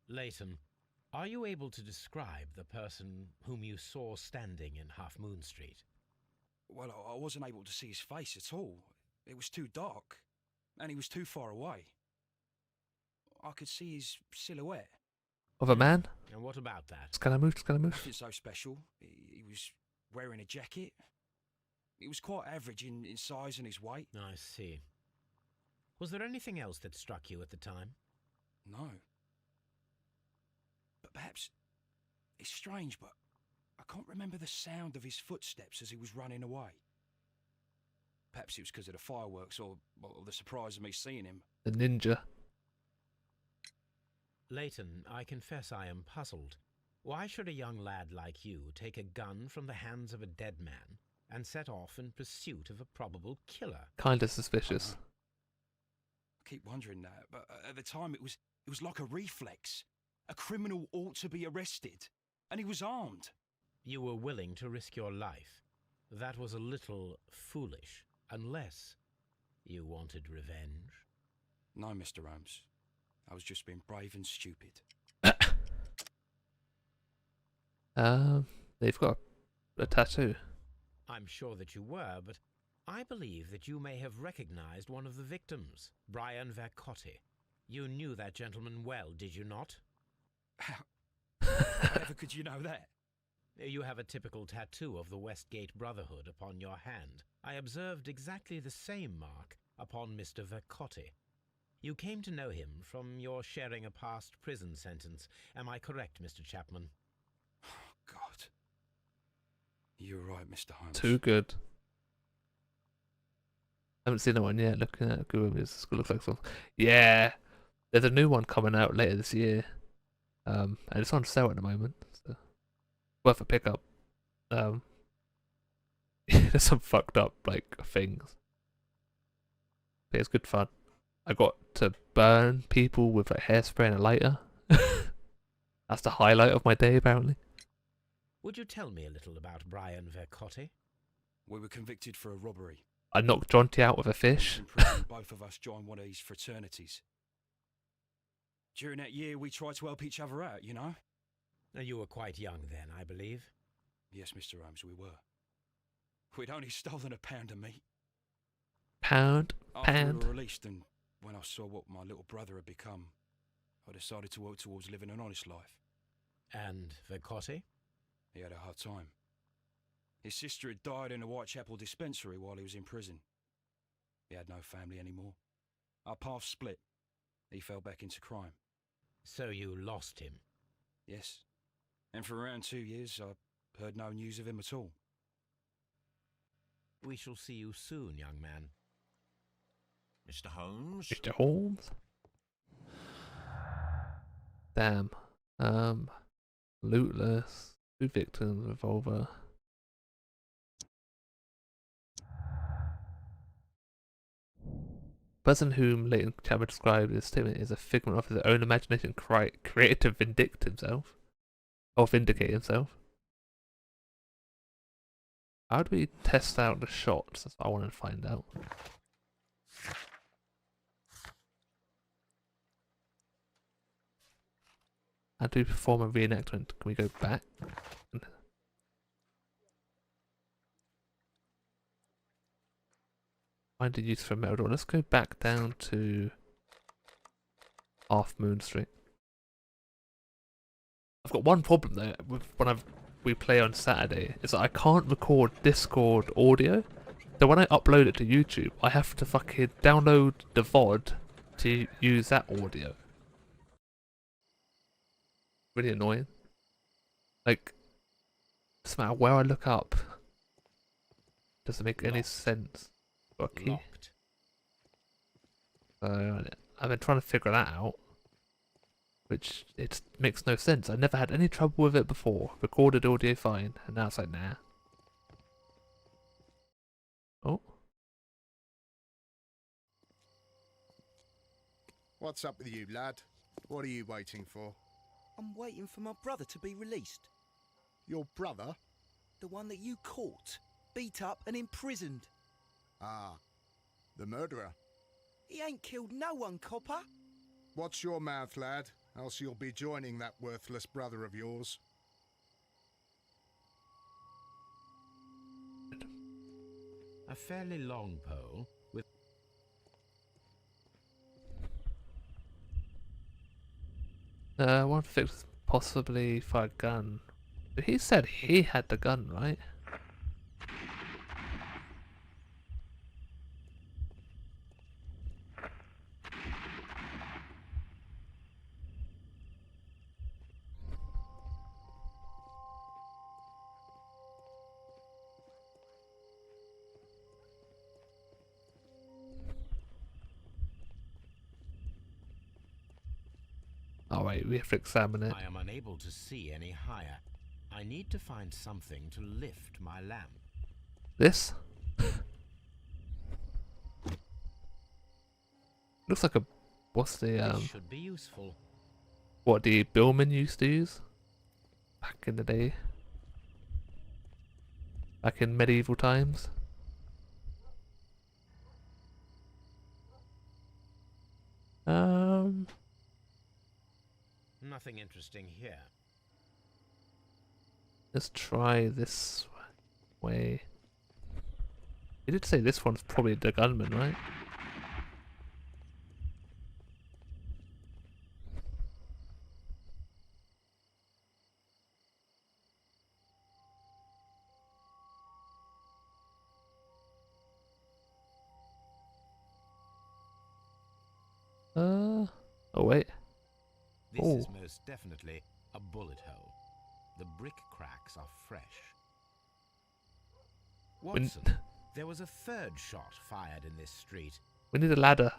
Speaker 3: Leighton, are you able to describe the person whom you saw standing in Half Moon Street?
Speaker 9: Well, I wasn't able to see his face at all. It was too dark, and he was too far away. I could see his silhouette.
Speaker 1: Of a man?
Speaker 3: And what about that?
Speaker 1: Scaramouche.
Speaker 9: Nothing so special. He was wearing a jacket. He was quite average in size and his weight.
Speaker 3: I see. Was there anything else that struck you at the time?
Speaker 9: No. But perhaps it's strange, but I can't remember the sound of his footsteps as he was running away. Perhaps it was because of the fireworks or the surprise of me seeing him.
Speaker 1: The ninja.
Speaker 3: Leighton, I confess I am puzzled. Why should a young lad like you take a gun from the hands of a dead man and set off in pursuit of a probable killer?
Speaker 1: Kinda suspicious.
Speaker 9: I keep wondering that, but at the time it was like a reflex. A criminal ought to be arrested, and he was armed.
Speaker 3: You were willing to risk your life. That was a little foolish, unless you wanted revenge.
Speaker 9: No, Mr. Holmes. I was just being brave and stupid.
Speaker 1: They've got a tattoo.
Speaker 3: I'm sure that you were, but I believe that you may have recognized one of the victims, Brian Vercotti. You knew that gentleman well, did you not?
Speaker 9: However could you know that?
Speaker 3: You have a typical tattoo of the Westgate Brotherhood upon your hand. I observed exactly the same mark upon Mr. Vercotti. You came to know him from your sharing a past prison sentence. Am I correct, Mr. Chapman?
Speaker 9: Oh, God. You're right, Mr. Holmes.
Speaker 1: Too good. Haven't seen that one yet. Looking at Google Images, it looks like something. Yeah, there's a new one coming out later this year, and it's on sale at the moment. So worth a pickup. There's some fucked up like things, but it's good fun. I got to burn people with like hairspray and a lighter. That's the highlight of my day, apparently.
Speaker 3: Would you tell me a little about Brian Vercotti?
Speaker 9: We were convicted for a robbery.
Speaker 1: I knocked Jonty out with a fish.
Speaker 9: In prison, both of us joined one of these fraternities. During that year, we tried to help each other out, you know?
Speaker 3: You were quite young then, I believe.
Speaker 9: Yes, Mr. Holmes, we were. We'd only stolen a pound of meat.
Speaker 1: Pound.
Speaker 9: After we were released, and when I saw what my little brother had become, I decided to work towards living an honest life.
Speaker 3: And Vercotti?
Speaker 9: He had a hard time. His sister had died in a Whitechapel dispensary while he was in prison. He had no family anymore. Our paths split. He fell back into crime.
Speaker 3: So you lost him?
Speaker 9: Yes. And for around 2 years, I heard no news of him at all.
Speaker 3: We shall see you soon, young man.
Speaker 8: Mr. Holmes?
Speaker 1: Mr. Holmes. Damn. Lootless. 2 victims, revolver. The person whom Leighton Chapman described in his statement is a figment of his own imagination created to vindicate himself. Or vindicate himself. How do we test out the shots? That's what I want to find out. How do we perform a reenactment? Can we go back? Find a use for a metal door. Let's go back down to Half Moon Street. I've got one problem though with when we play on Saturday, is that I can't record Discord audio. So when I upload it to YouTube, I have to fucking download the VOD to use that audio. Really annoying. Like, doesn't matter where I look up. Doesn't make any sense. Got a key.
Speaker 3: Locked.
Speaker 1: So I've been trying to figure that out. Which, it makes no sense. I never had any trouble with it before. Recorded audio fine, and now it's like, nah. Oh.
Speaker 5: What's up with you, lad? What are you waiting for?
Speaker 4: I'm waiting for my brother to be released.
Speaker 5: Your brother?
Speaker 4: The one that you caught, beat up and imprisoned.
Speaker 5: Ah, the murderer.
Speaker 4: He ain't killed no one, copper.
Speaker 5: Watch your mouth, lad, else you'll be joining that worthless brother of yours.
Speaker 3: A fairly long pole with
Speaker 1: One fix possibly for a gun. But he said he had the gun, right? Oh wait, we have to examine it.
Speaker 3: I am unable to see any higher. I need to find something to lift my lamp.
Speaker 1: This? Looks like a... What's the,
Speaker 3: This should be useful.
Speaker 1: what the billmen used to use? Back in the day. Back in medieval times.
Speaker 3: Nothing interesting here.
Speaker 1: Let's try this way. He did say this one's probably the gunman, right? Oh wait.
Speaker 3: This
Speaker 1: Oh.
Speaker 3: is most definitely a bullet hole. The brick cracks are fresh. Watson, there was a third shot fired in this street.
Speaker 1: We need a ladder.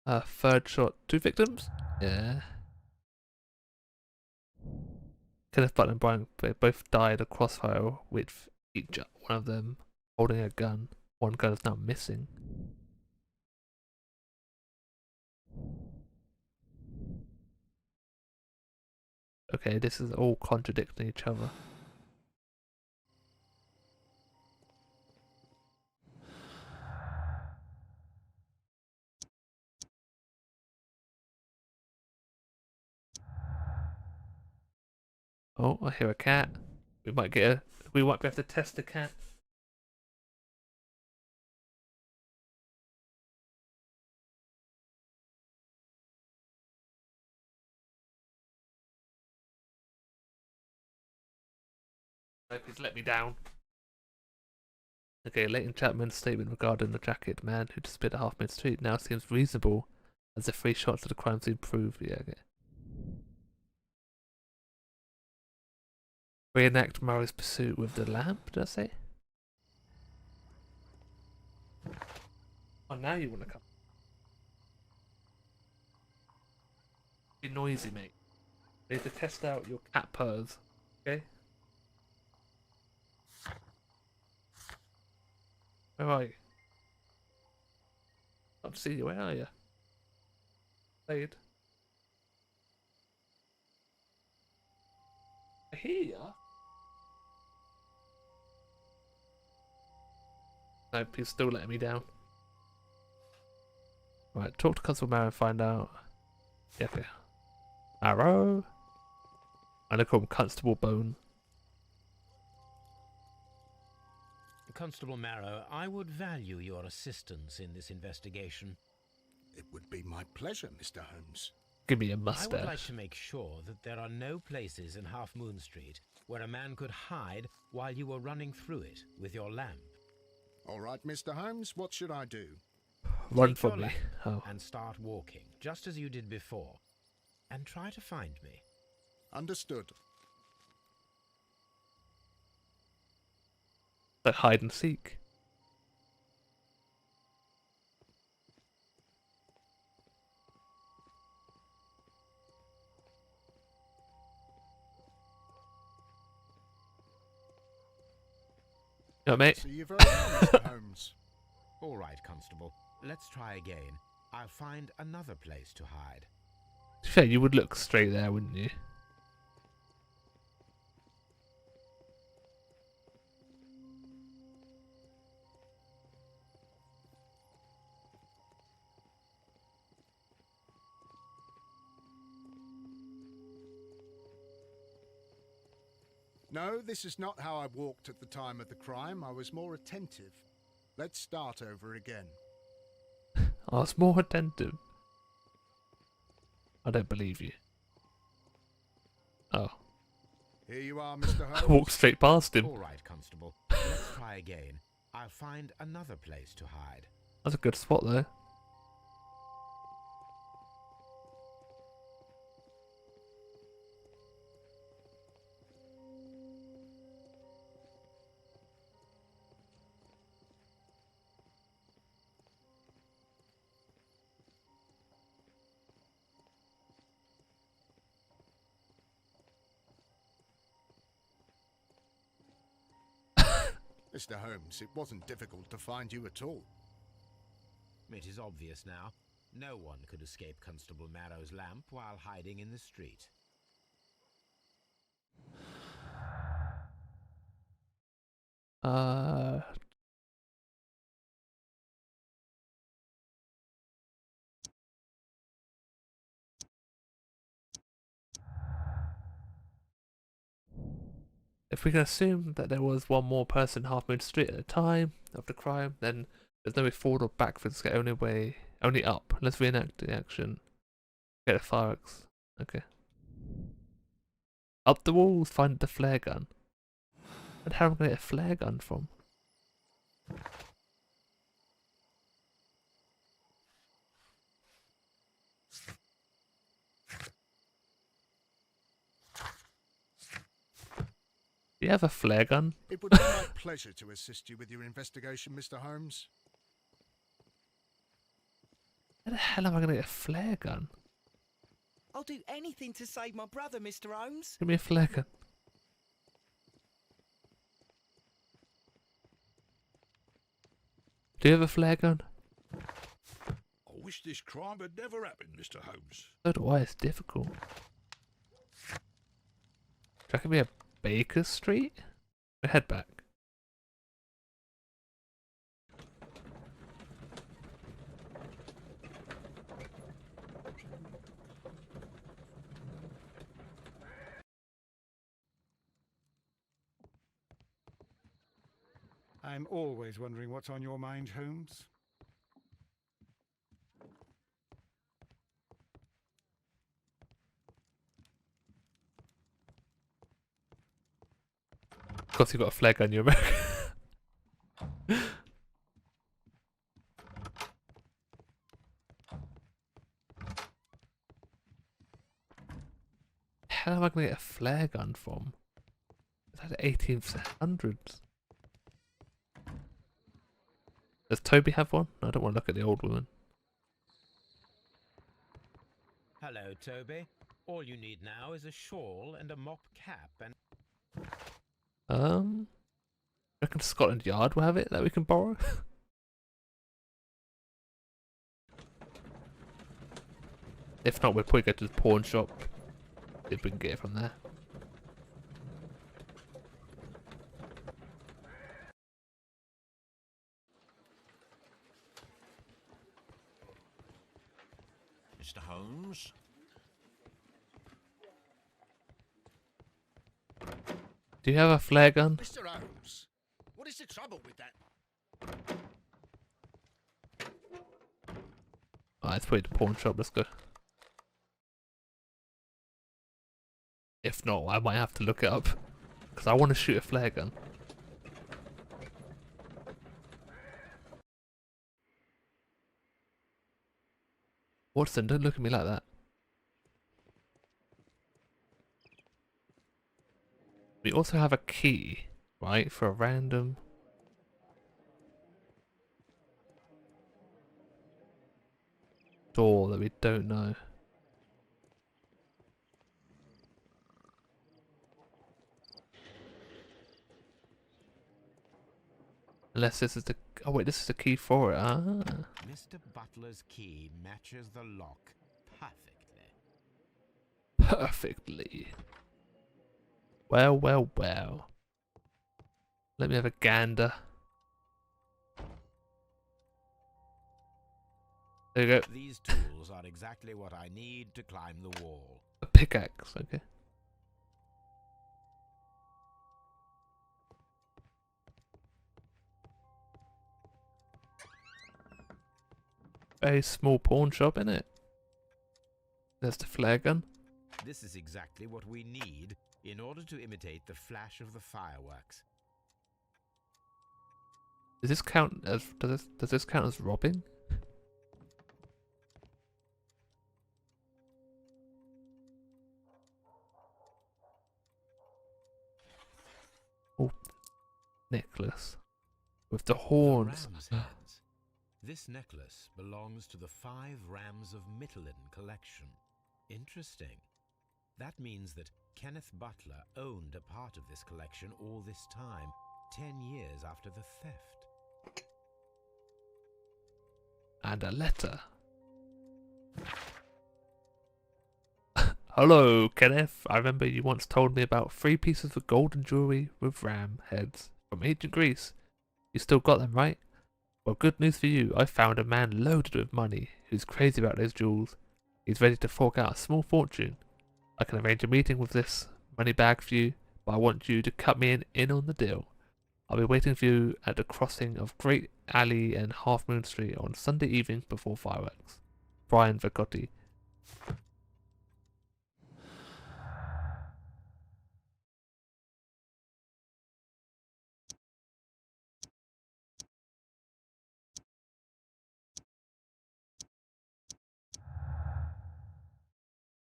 Speaker 1: Third shot. 2 victims? Yeah. Kenneth Butler and Brian both died of crossfire with each one of them holding a gun. One gun is now missing. Okay, this is all contradicting each other. Oh, I hear a cat. We might be able to test the cat. Hope he's let me down. Okay, Leighton Chapman's statement regarding the jacket man who disappeared at Half Moon Street now seems reasonable, as the 3 shots of the crime scene prove. Yeah, okay. Reenact Murray's pursuit with the lamp, did I say? Oh, now you want to come. Be noisy, mate. We need to test out your cat purrs, okay? Where are you? Can't see you, where are you? Slade. I hear ya. Nope, he's still letting me down. Right, talk to Constable Marrow and find out. Yeah, okay. Marrow. I'm gonna call him Constable Bone.
Speaker 3: Constable Marrow, I would value your assistance in this investigation.
Speaker 5: It would be my pleasure, Mr. Holmes.
Speaker 1: Give me a
Speaker 3: I would like
Speaker 1: mustache.
Speaker 3: to make sure that there are no places in Half Moon Street where a man could hide while you were running through it with your lamp.
Speaker 5: All right, Mr. Holmes, what should I do?
Speaker 1: Run
Speaker 3: Take
Speaker 1: from
Speaker 3: your
Speaker 1: me.
Speaker 3: lamp
Speaker 1: Oh.
Speaker 3: and start walking, just as you did before, and try to find me.
Speaker 5: Understood.
Speaker 1: Like hide and seek. You know, mate.
Speaker 5: See you very well, Mr. Holmes.
Speaker 3: All right, Constable. Let's try again. I'll find another place to hide.
Speaker 1: To be fair, you would look straight there, wouldn't you?
Speaker 5: No, this is not how I walked at the time of the crime. I was more attentive. Let's start over again.
Speaker 1: I was more attentive. I don't believe you. Oh.
Speaker 5: Here you are, Mr.
Speaker 1: I
Speaker 5: Holmes.
Speaker 1: walked straight past him.
Speaker 3: All right, Constable. Let's try again. I'll find another place to hide.
Speaker 1: That's a good spot though.
Speaker 5: Mr. Holmes, it wasn't difficult to find you at all.
Speaker 3: It is obvious now. No one could escape Constable Marrow's lamp while hiding in the street.
Speaker 1: If we can assume that there was one more person Half Moon Street at the time of the crime, then there's no way forward or backwards. Get only up. Let's reenact the action. Get the fireworks. Okay. Up the walls, find the flare gun. And how am I gonna get a flare gun from? Do you have a flare gun?
Speaker 5: It would be my pleasure to assist you with your investigation, Mr. Holmes.
Speaker 1: How the hell am I gonna get a flare gun?
Speaker 4: I'll do anything to save my brother, Mr. Holmes.
Speaker 1: Give me a flare gun. Do you have a flare gun?
Speaker 6: I wish this crime had never happened, Mr. Holmes.
Speaker 1: So do I, it's difficult. Do you reckon we have Baker Street? We head back.
Speaker 2: I'm always wondering what's on your mind, Holmes.
Speaker 1: Of course you've got a flare gun, you American. How am I going to get a flare gun from? Is that the 1800s? Does Toby have one? I don't want to look at the old woman.
Speaker 3: Hello, Toby. All you need now is a shawl and a mop cap and...
Speaker 1: Reckon Scotland Yard will have it that we can borrow? If not, we'll probably go to the pawn shop. See if we can get it from there.
Speaker 8: Mr. Holmes?
Speaker 1: Do you have a flare gun?
Speaker 5: Mr. Holmes,
Speaker 8: What is the trouble with that?
Speaker 1: Alright, let's put it to pawn shop. Let's go. If not, I might have to look it up. Because I want to shoot a flare gun. Watson, don't look at me like that. We also have a key, right, for a random... door that we don't know. Unless this is the... oh wait, this is the key for it. Ah.
Speaker 3: Mr. Butler's key matches the lock perfectly.
Speaker 1: Perfectly. Well, well, well. Let me have a gander. There you go.
Speaker 3: These tools are exactly what I need to climb the wall.
Speaker 1: A pickaxe, okay. A small pawn shop, innit? There's the flare gun.
Speaker 3: This is exactly what we need in order to imitate the flash of the fireworks.
Speaker 1: Does this count as does this count as robbing? Oh, necklace with the horns.
Speaker 3: Ram's heads. This necklace belongs to the 5 Rams of Mittelin collection. Interesting. That means that Kenneth Butler owned a part of this collection all this time, 10 years after the theft.
Speaker 1: And a letter. Hello, Kenneth. I remember you once told me about 3 pieces of golden jewelry with ram heads from ancient Greece. You still got them, right? Well, good news for you. I found a man loaded with money who's crazy about those jewels. He's ready to fork out a small fortune. I can arrange a meeting with this money bag for you, but I want you to cut me in on the deal. I'll be waiting for you at the crossing of Great Alley and Half Moon Street on Sunday evening before fireworks. Brian Vicotti.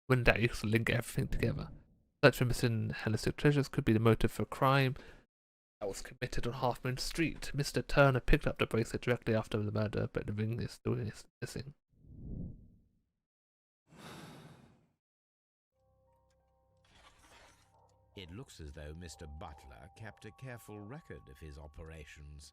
Speaker 1: When that you can link everything together. Search for missing Hellenistic treasures could be the motive for a crime that was committed on Half Moon Street. Mr. Turner picked up the bracelet directly after the murder, but the ring is still missing.
Speaker 3: It looks as though Mr. Butler kept a careful record of his operations.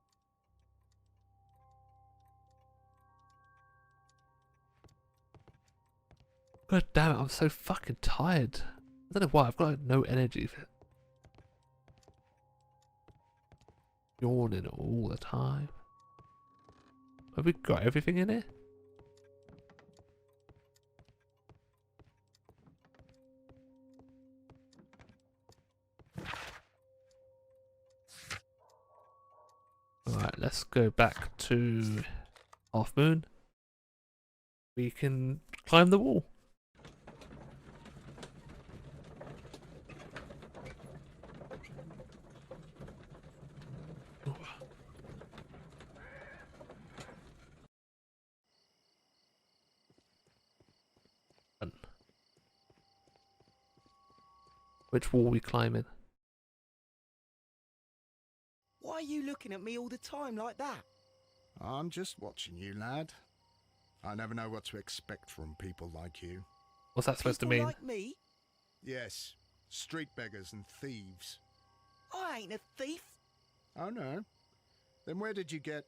Speaker 1: God damn it, I'm so fucking tired. I don't know why, I've got like, no energy for it. Yawning all the time. Have we got everything in here? Alright, let's go back to Half Moon. We can climb the wall. Which wall are we climbing?
Speaker 4: Why are you looking at me all the time like that?
Speaker 5: I'm just watching you, lad. I never know what to expect from people like you.
Speaker 1: What's that supposed to
Speaker 4: People
Speaker 1: mean?
Speaker 4: like me?
Speaker 5: Yes, street beggars and thieves.
Speaker 4: I ain't a thief.
Speaker 5: Oh no? Then where did you get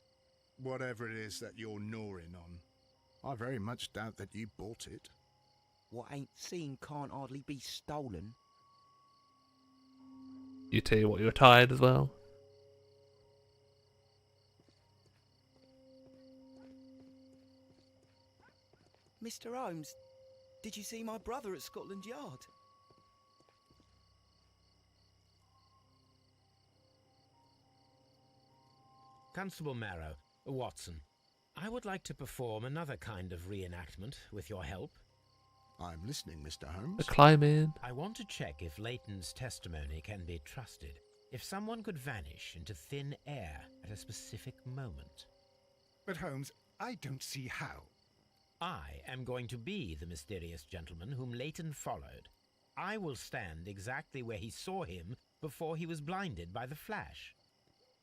Speaker 5: whatever it is that you're gnawing on? I very much doubt that you bought it.
Speaker 4: What ain't seen can't hardly be stolen.
Speaker 1: You tell you what, you were tired as well.
Speaker 4: Mr. Holmes, did you see my brother at Scotland Yard?
Speaker 3: Constable Marrow, Watson, I would like to perform another kind of reenactment with your help.
Speaker 5: I'm listening, Mr.
Speaker 1: The
Speaker 5: Holmes.
Speaker 1: climbing.
Speaker 3: I want to check if Leighton's testimony can be trusted. If someone could vanish into thin air at a specific moment.
Speaker 2: But Holmes, I don't see how.
Speaker 3: I am going to be the mysterious gentleman whom Leighton followed. I will stand exactly where he saw him before he was blinded by the flash.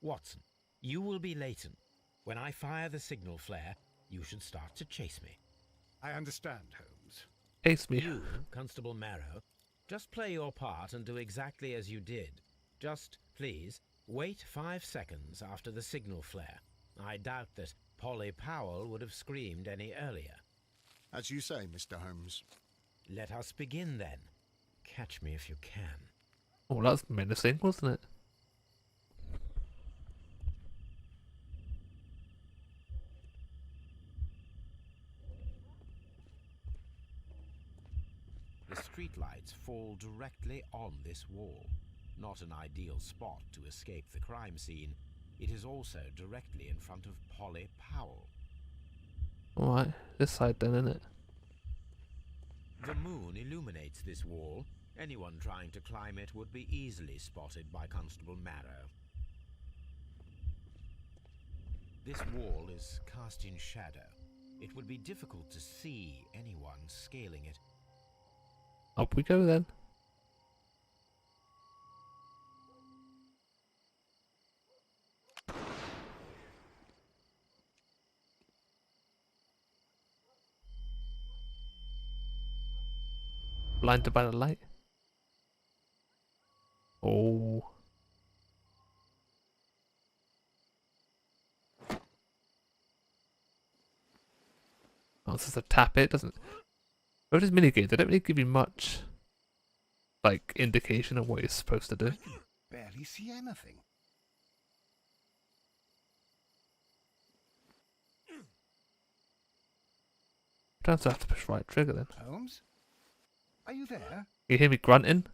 Speaker 3: Watson, you will be Leighton. When I fire the signal flare, you should start to chase me.
Speaker 2: I understand, Holmes.
Speaker 1: Ace me.
Speaker 3: You, Constable Marrow, just play your part and do exactly as you did. Just, please, wait 5 seconds after the signal flare. I doubt that Polly Powell would have screamed any earlier.
Speaker 5: As you say, Mr. Holmes.
Speaker 3: Let us begin then. Catch me if you can.
Speaker 1: Oh, that's menacing, wasn't it?
Speaker 3: The streetlights fall directly on this wall. Not an ideal spot to escape the crime scene. It is also directly in front of Polly Powell.
Speaker 1: Alright, this side then, innit?
Speaker 3: The moon illuminates this wall. Anyone trying to climb it would be easily spotted by Constable Marrow. This wall is cast in shadow. It would be difficult to see anyone scaling it.
Speaker 1: Up we go then. Blinded by the light. Oh. Oh, this is a tap it, doesn't. With these minigames, they don't really give you much, like, indication of what you're supposed to do.
Speaker 2: I can barely see anything.
Speaker 1: Don't have to push right trigger then.
Speaker 2: Holmes? Are you there?
Speaker 1: You hear me grunting?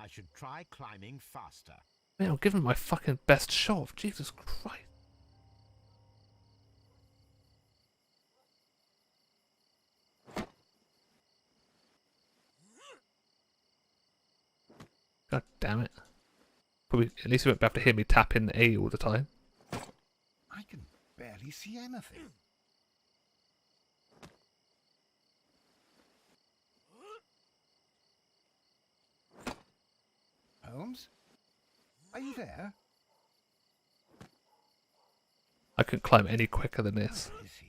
Speaker 3: I should try climbing faster.
Speaker 1: Man, I'm giving it my fucking best shot. Jesus Christ. God damn it. Probably, at least you won't have to hear me tapping A all the time.
Speaker 2: I can barely see anything. Holmes? Are you there?
Speaker 1: I couldn't climb any quicker than this.
Speaker 2: Where is he?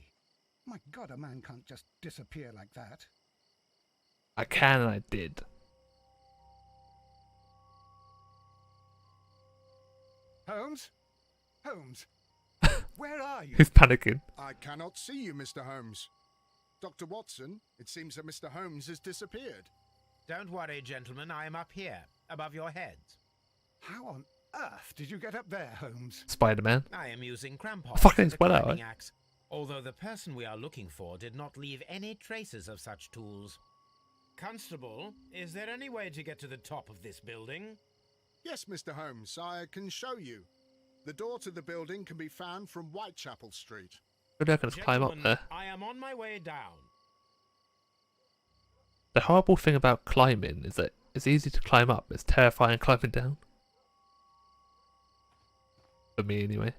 Speaker 2: My God, a man can't just disappear like that.
Speaker 1: I can and I did.
Speaker 2: Holmes? Holmes? Where are you?
Speaker 1: Who's panicking?
Speaker 5: I cannot see you, Mr. Holmes. Dr. Watson, it seems that Mr. Holmes has disappeared.
Speaker 3: Don't worry, gentlemen. I am up here, above your heads.
Speaker 2: How on earth did you get up there, Holmes?
Speaker 1: Spider-Man.
Speaker 3: I am using crampons
Speaker 1: Fucking
Speaker 3: as a
Speaker 1: well out,
Speaker 3: climbing axe, although the person we are looking for did not leave any traces of such tools. Constable, is there any way to get to the top of this building?
Speaker 5: Yes, Mr. Holmes, I can show you. The door to the building can be found from Whitechapel Street.
Speaker 1: Really, I can just climb up
Speaker 3: Gentlemen,
Speaker 1: there.
Speaker 3: I am on my way down.
Speaker 1: The horrible thing about climbing is that it's easy to climb up. It's terrifying climbing down. For me, anyway.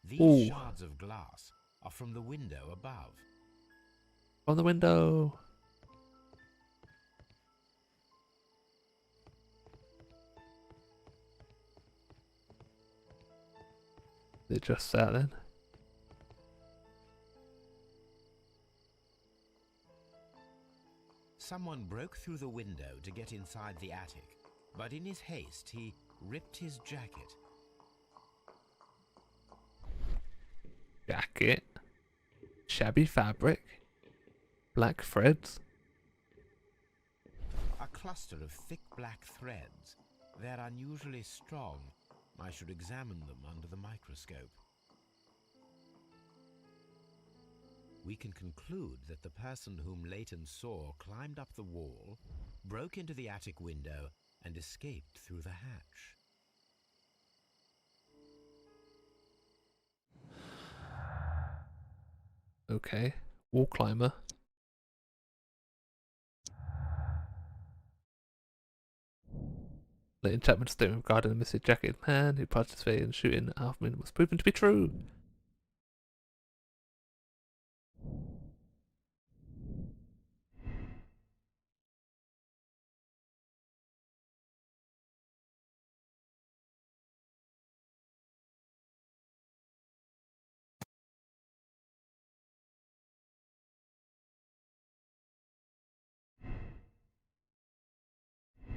Speaker 3: These
Speaker 1: Ooh.
Speaker 3: shards of glass are from the window above.
Speaker 1: On the window. It just sat then.
Speaker 3: Someone broke through the window to get inside the attic, but in his haste he ripped his jacket.
Speaker 1: Jacket. Shabby fabric. Black threads.
Speaker 3: A cluster of thick black threads. They're unusually strong, I should examine them under the microscope. We can conclude that the person whom Leighton saw climbed up the wall, broke into the attic window, and escaped through the hatch.
Speaker 1: Okay. Wall climber. Leighton Chapman's statement regarding the missing jacketed man who participated in shooting Half Moon was proven to be true.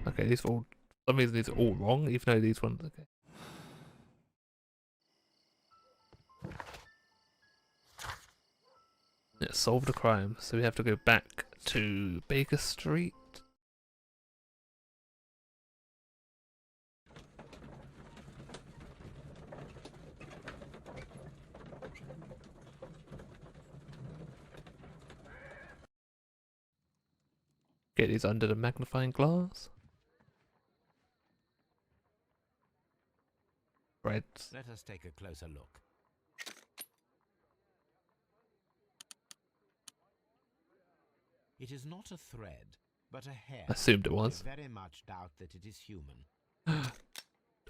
Speaker 1: Okay, these are all, for some reason these are all wrong, even though these ones, okay. Let's solve the crime, so we have to go back to Baker Street. Get these under the magnifying glass. Threads.
Speaker 3: Let us take a closer look. It is not a thread, but a hair.
Speaker 1: Assumed it was.
Speaker 3: I very much doubt that it is human.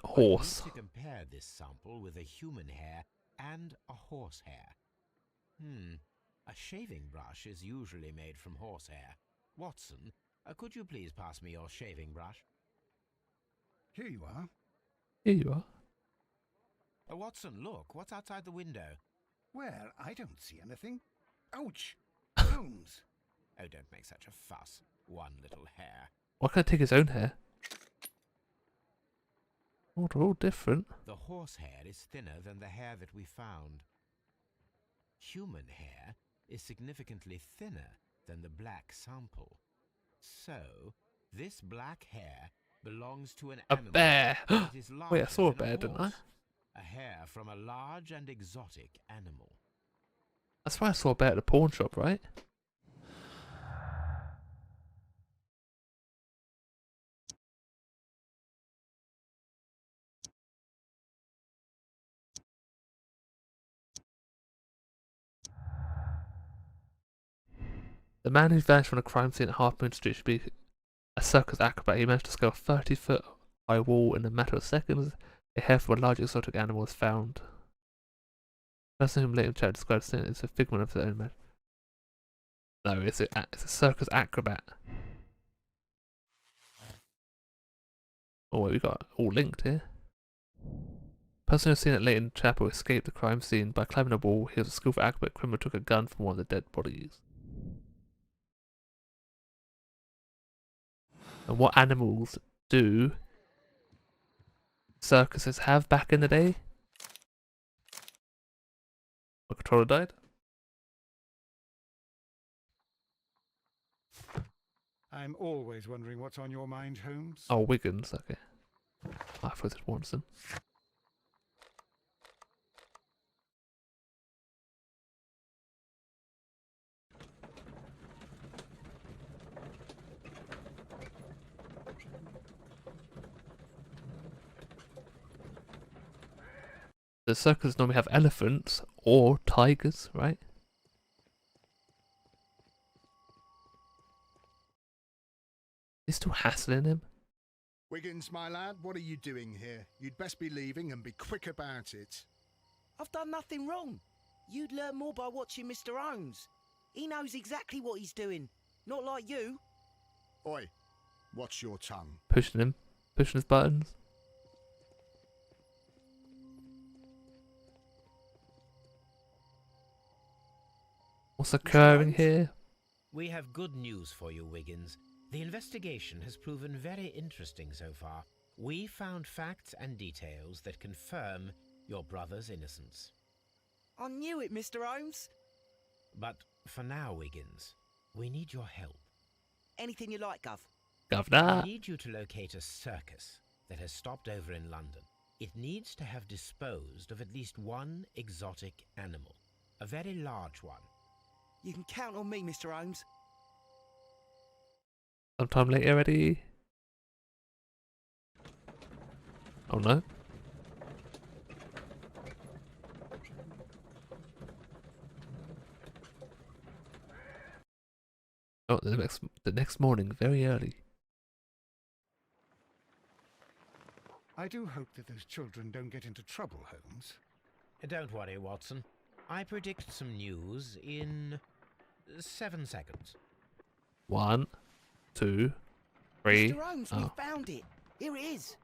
Speaker 1: Horse.
Speaker 3: I need to compare this sample with a human hair and a horse hair. A shaving brush is usually made from horsehair. Watson, could you please pass me your shaving brush?
Speaker 2: Here you are.
Speaker 1: Here you are.
Speaker 3: Watson, look, what's outside the window?
Speaker 2: Well, I don't see anything. Ouch! Holmes!
Speaker 3: Oh, don't make such a fuss. One little hair.
Speaker 1: Why can't I take his own hair? Oh, they're all different.
Speaker 3: The horse hair is thinner than the hair that we found. Human hair is significantly thinner than the black sample. So, this black hair belongs to an
Speaker 1: A
Speaker 3: animal
Speaker 1: bear!
Speaker 3: that is
Speaker 1: Wait, I
Speaker 3: larger
Speaker 1: saw a
Speaker 3: than
Speaker 1: bear, didn't I?
Speaker 3: horse. A hair from a large and exotic animal.
Speaker 1: That's why I saw a bear at the pawn shop, right? The man who vanished from the crime scene at Half Moon Street should be a circus acrobat. He managed to scale a 30-foot high wall in a matter of seconds. A hair from a large exotic animal was found. The person whom Leighton Chapman described as is a figment of their own imagination. No, it's a circus acrobat. Oh, wait, we got all linked here. Person who was seen at Leighton Chapel escaped the crime scene by climbing a wall. He was a skillful acrobat. Criminal took a gun from one of the dead bodies. And what animals do circuses have back in the day? My controller died.
Speaker 2: I'm always wondering what's on your mind, Holmes.
Speaker 1: Oh, Wiggins, okay. I thought it was Watson. The circus normally have elephants or tigers, right? He's still hassling him.
Speaker 5: Wiggins, my lad, what are you doing here? You'd best be leaving and be quick about it.
Speaker 4: I've done nothing wrong. You'd learn more by watching Mr. Holmes. He knows exactly what he's doing. Not like you.
Speaker 5: Oi, watch your tongue.
Speaker 1: Pushing him. Pushing his buttons. What's occurring here?
Speaker 3: We have good news for you, Wiggins. The investigation has proven very interesting so far. We found facts and details that confirm your brother's innocence.
Speaker 4: I knew it, Mr. Holmes.
Speaker 3: But for now, Wiggins, we need your help.
Speaker 4: Anything you like, Gov.
Speaker 1: Governor.
Speaker 3: We need you to locate a circus that has stopped over in London. It needs to have disposed of at least one exotic animal. A very large one.
Speaker 4: You can count on me, Mr. Holmes.
Speaker 1: Sometime later, ready? Oh no. Oh, the next morning, very early.
Speaker 2: I do hope that those children don't get into trouble, Holmes.
Speaker 3: Don't worry, Watson. I predict some news in 7 seconds.
Speaker 1: 1, 2, 3.
Speaker 4: Mr. Holmes,
Speaker 1: Oh.
Speaker 4: we found it. Here it is.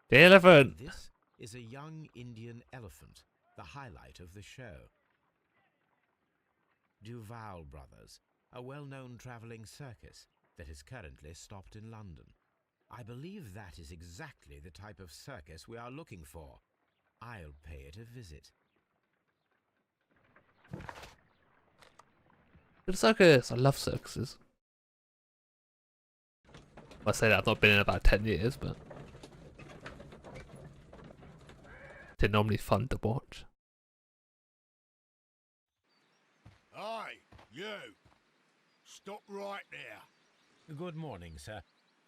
Speaker 1: The elephant!
Speaker 3: This is a young Indian elephant, the highlight of the show. Duval Brothers, a well-known travelling circus that is currently stopped in London. I believe that is exactly the type of circus we are looking for. I'll pay it a visit.
Speaker 1: The circus! I love circuses. I say that I've not been in about 10 years, but they're normally fun to watch.
Speaker 8: Aye, you! Stop right there.
Speaker 3: Good morning, sir.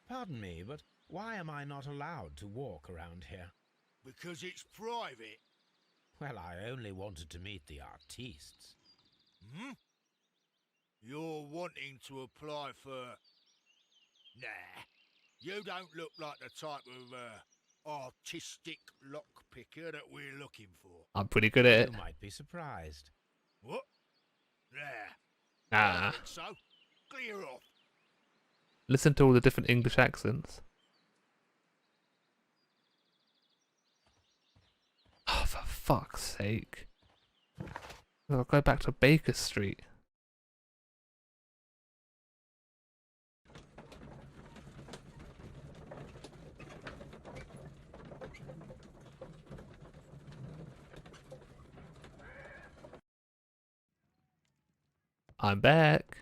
Speaker 3: Pardon me, but why am I not allowed to walk around here?
Speaker 8: Because it's private.
Speaker 3: Well, I only wanted to meet the artistes.
Speaker 8: Hmm? You're wanting to apply for... Nah, you don't look like the type of artistic lockpicker that we're looking for.
Speaker 1: I'm pretty good at it.
Speaker 3: You might be surprised.
Speaker 8: What? Nah,
Speaker 1: Nah.
Speaker 8: I don't think so. Clear off.
Speaker 1: Listen to all the different English accents. Oh, for fuck's sake. I'll go back to Baker Street. I'm back.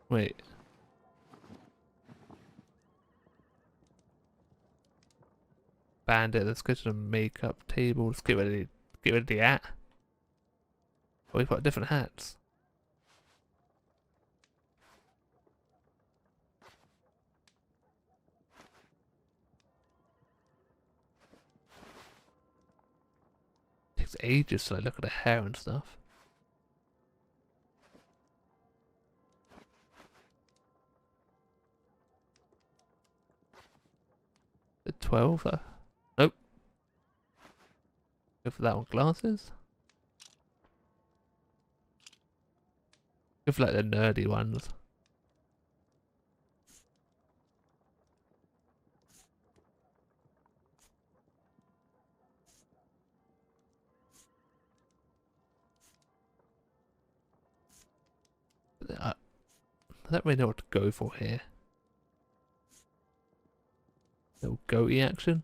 Speaker 1: Wait. Bandit, let's go to the makeup table. Let's get rid of the hat. Oh, we've got different hats. Takes ages to look at the hair and stuff. The 12 though. Nope. Go for that one. Glasses. Go for like the nerdy ones. I don't really know what to go for here. Little goatee action.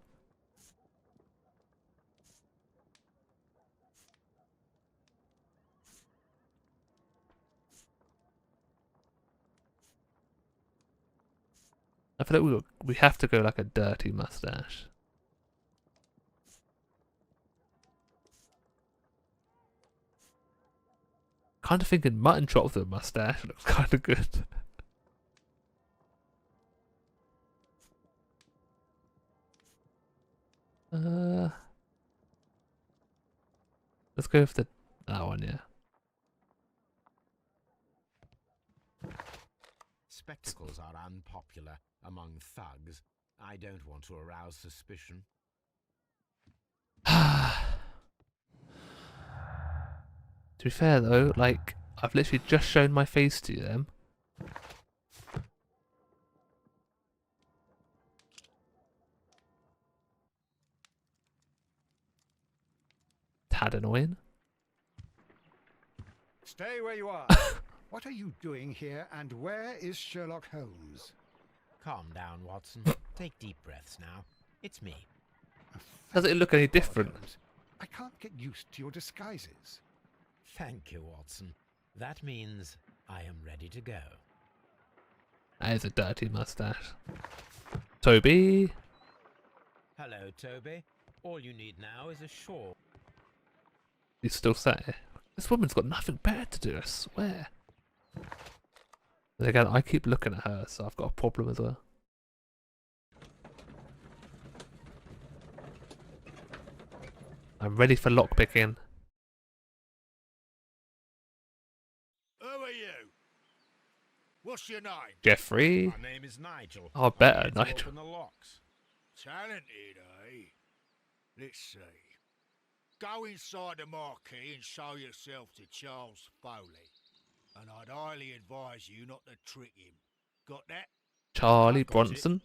Speaker 1: I feel like we have to go like a dirty mustache. Kind of thinking mutton chop with a mustache looks kind of good. Let's go with that one, yeah.
Speaker 3: Spectacles are unpopular among thugs. I don't want to arouse suspicion.
Speaker 1: To be fair though, like, I've literally just shown my face to them. Tad annoying.
Speaker 2: Stay where you are. What are you doing here, and where is Sherlock Holmes?
Speaker 3: Calm down, Watson. Take deep breaths now. It's me.
Speaker 1: Does it look any different?
Speaker 2: Holmes. I can't get used to your disguises.
Speaker 3: Thank you, Watson. That means I am ready to go.
Speaker 1: That is a dirty mustache. Toby.
Speaker 3: Hello, Toby. All you need now is a shawl.
Speaker 1: He's still sat here. This woman's got nothing better to do, I swear. And again, I keep looking at her, so I've got a problem as well. I'm ready for lockpicking.
Speaker 8: Who are you? What's your name?
Speaker 1: Jeffrey.
Speaker 3: My name is Nigel.
Speaker 1: Oh, better,
Speaker 3: I'm here to
Speaker 1: Nigel.
Speaker 3: open the locks.
Speaker 8: Talented, eh? Let's see. Go inside the marquee and show yourself to Charles Foley. And I'd highly advise you not to trick him. Got that?
Speaker 1: Charlie
Speaker 8: I got it.
Speaker 1: Bronson. Do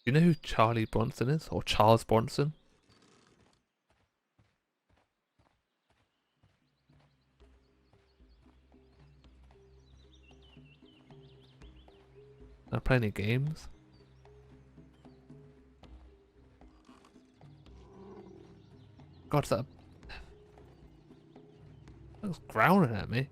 Speaker 1: you know who Charlie Bronson is? Or Charles Bronson? Can I play any games? God, is that... That was growling at me.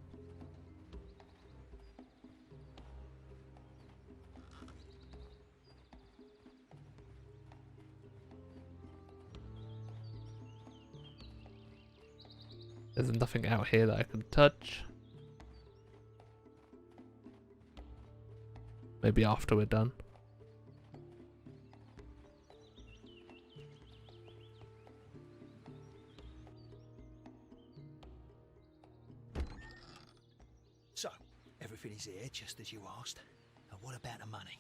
Speaker 1: There's nothing out here that I can touch. Maybe after we're done.
Speaker 10: So, everything is here just as you asked. And what about the money?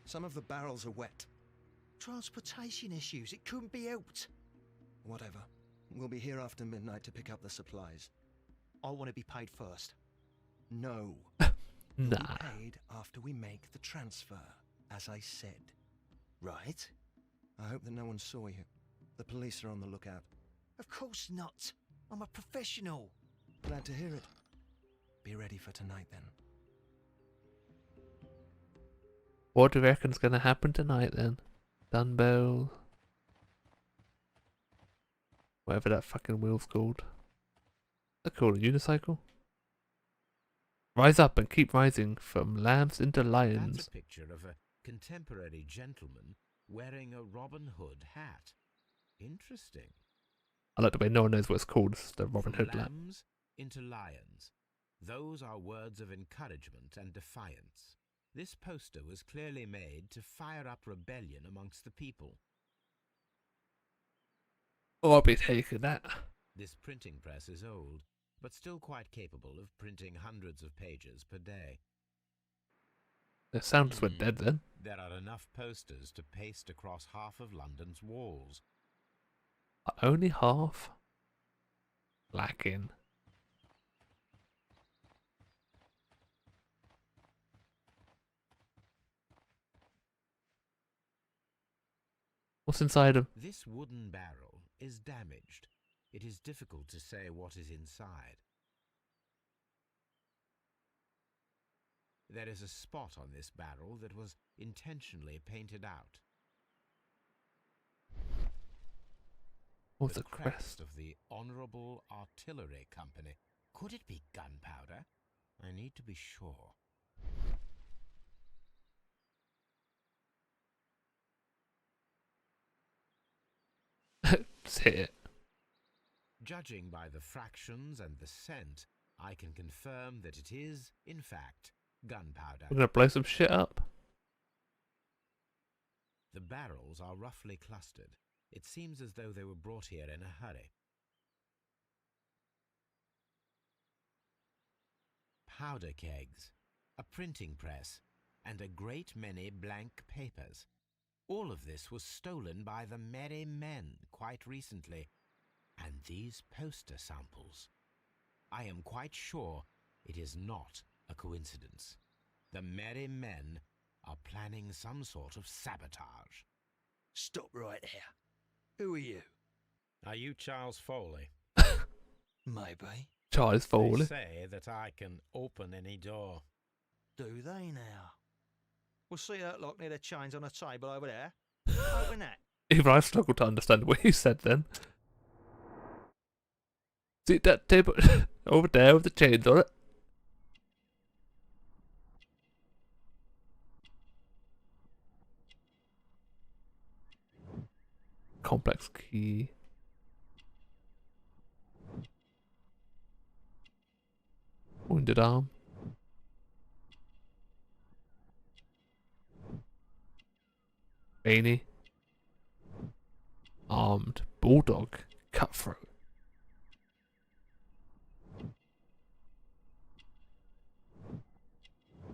Speaker 11: Some of the barrels are wet.
Speaker 10: Transportation issues, it couldn't be helped.
Speaker 11: Whatever. We'll be here after midnight to pick up the supplies.
Speaker 10: I want to be paid first.
Speaker 11: No.
Speaker 1: Nah.
Speaker 11: We'll be paid after we make the transfer, as I said.
Speaker 10: Right?
Speaker 11: I hope that no one saw you. The police are on the lookout.
Speaker 10: Of course not. I'm a professional.
Speaker 11: Glad to hear it. Be ready for tonight then.
Speaker 1: What do you reckon's gonna happen tonight then? Dumbbell. Whatever that fucking wheel's called. What's it called? A unicycle? Rise up and keep rising from lambs into
Speaker 3: That's
Speaker 1: lions.
Speaker 3: a picture of a contemporary gentleman wearing a Robin Hood hat. Interesting.
Speaker 1: I like the way no one knows what it's called. It's the Robin
Speaker 3: From
Speaker 1: Hood lap.
Speaker 3: lambs into lions. Those are words of encouragement and defiance. This poster was clearly made to fire up rebellion amongst the people.
Speaker 1: Oh, I'll be taking that.
Speaker 3: This printing press is old, but still quite capable of printing hundreds of pages per day.
Speaker 1: The sounds went dead then.
Speaker 3: There are enough posters to paste across half of London's walls.
Speaker 1: Only half? Lacking. What's inside them?
Speaker 3: This wooden barrel is damaged. It is difficult to say what is inside. There is a spot on this barrel that was intentionally painted out.
Speaker 1: What's
Speaker 3: The
Speaker 1: the crest?
Speaker 3: of the Honourable Artillery Company. Could it be gunpowder? I need to be sure.
Speaker 1: Just hit it.
Speaker 3: Judging by the fractions and the scent, I can confirm that it is, in fact, gunpowder.
Speaker 1: We're gonna blow some shit up.
Speaker 3: The barrels are roughly clustered. It seems as though they were brought here in a hurry. Powder kegs, a printing press, and a great many blank papers. All of this was stolen by the Merry Men quite recently. And these poster samples. I am quite sure it is not a coincidence. The Merry Men are planning some sort of sabotage.
Speaker 10: Stop right there. Who are you?
Speaker 3: Are you Charles Foley?
Speaker 10: Maybe.
Speaker 1: Charles
Speaker 3: They
Speaker 1: Foley.
Speaker 3: say that I can open any door.
Speaker 10: Do they now? We'll see that lock near the chains on the table over there. Open that.
Speaker 1: Even I struggled to understand what you said then. See that table over there with the chains on it? Complex key. Wounded arm. Veiny. Armed. Bulldog. Cutthroat.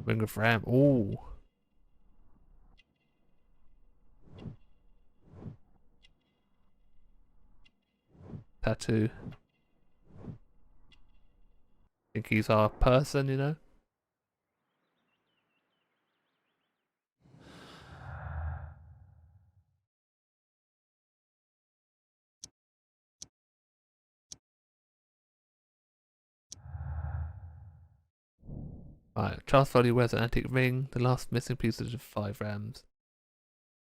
Speaker 1: Ring of Ram. Ooh. Tattoo. Think he's our person, you know? Right, Charles Foley wears an antique ring, the last missing piece of the 5 rams.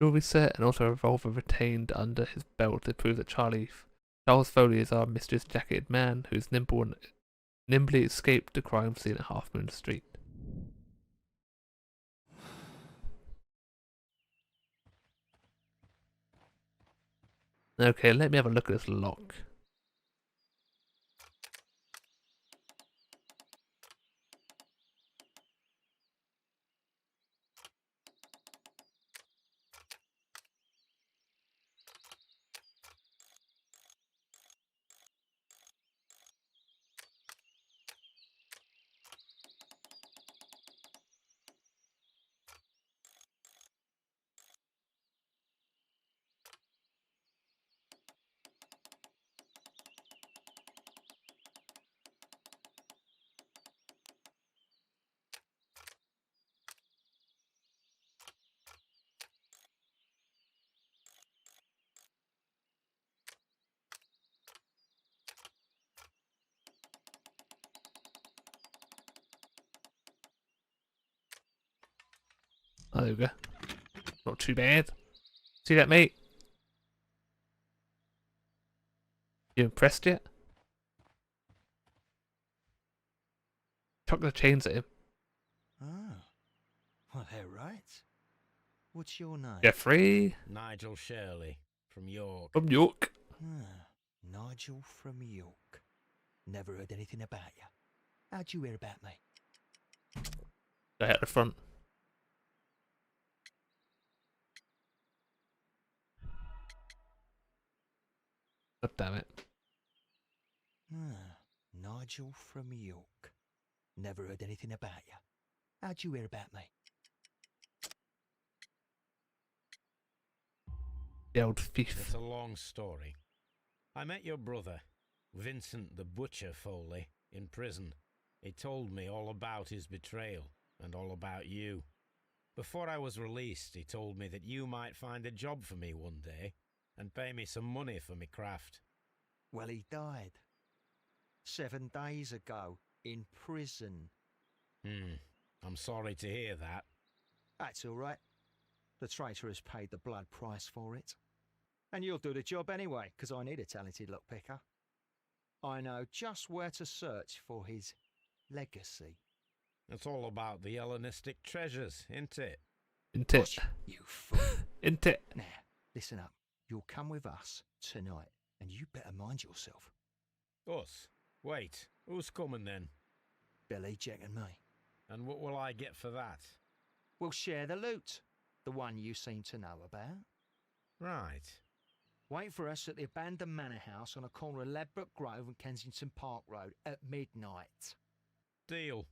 Speaker 1: Jewelry set and also a revolver retained under his belt to prove that Charles Foley is our mysterious jacketed man who's nimble and nimbly escaped the crime scene at Half Moon Street. Okay, let me have a look at this lock. Oh, there we go. Not too bad. See that, mate? You impressed yet? Chuck the chains at him.
Speaker 10: Ah, well, they're right. What's your name?
Speaker 1: Jeffrey.
Speaker 3: Nigel Shirley, from York.
Speaker 1: From York.
Speaker 10: Ah, Nigel from York. Never heard anything about you. How'd you hear about me?
Speaker 1: Guy at the front. God damn it.
Speaker 10: Ah, Nigel from York. Never heard anything about you. How'd you hear about me?
Speaker 1: The old thief.
Speaker 3: It's a long story. I met your brother, Vincent the Butcher Foley, in prison. He told me all about his betrayal and all about you. Before I was released, he told me that you might find a job for me one day and pay me some money for me craft.
Speaker 10: Well, he died 7 days ago in prison.
Speaker 3: I'm sorry to hear that.
Speaker 10: That's all right. The traitor has paid the blood price for it. And you'll do the job anyway, because I need a talented lockpicker. I know just where to search for his legacy.
Speaker 3: It's all about the Hellenistic treasures, isn't it?
Speaker 1: Isn't it?
Speaker 10: Hush, you fool.
Speaker 1: Isn't it?
Speaker 10: Now, listen up. You'll come with us tonight, and you better mind yourself.
Speaker 3: Us? Wait, who's coming then?
Speaker 10: Billy, Jack and me.
Speaker 3: And what will I get for that?
Speaker 10: We'll share the loot. The one you seem to know about.
Speaker 3: Right.
Speaker 10: Wait for us at the abandoned manor house on a corner of Ladbroke Grove and Kensington Park Road at midnight.
Speaker 3: Deal.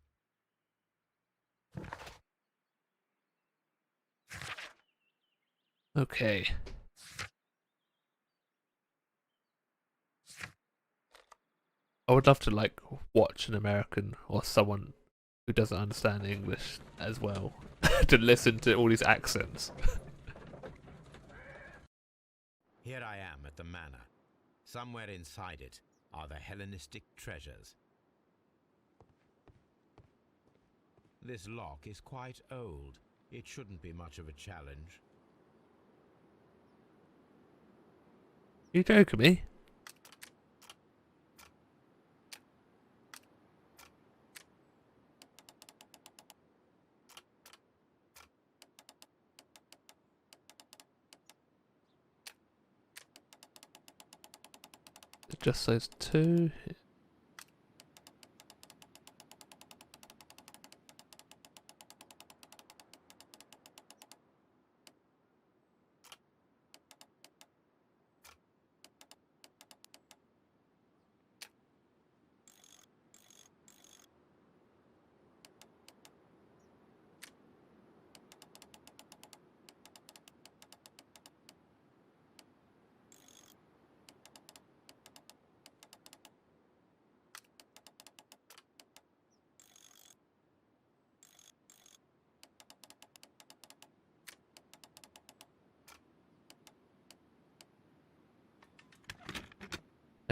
Speaker 1: Okay. I would love to like watch an American or someone who doesn't understand English as well to listen to all these accents.
Speaker 3: Here I am at the manor. Somewhere inside it are the Hellenistic treasures. This lock is quite old. It shouldn't be much of a challenge.
Speaker 1: You joking me? It just says 2.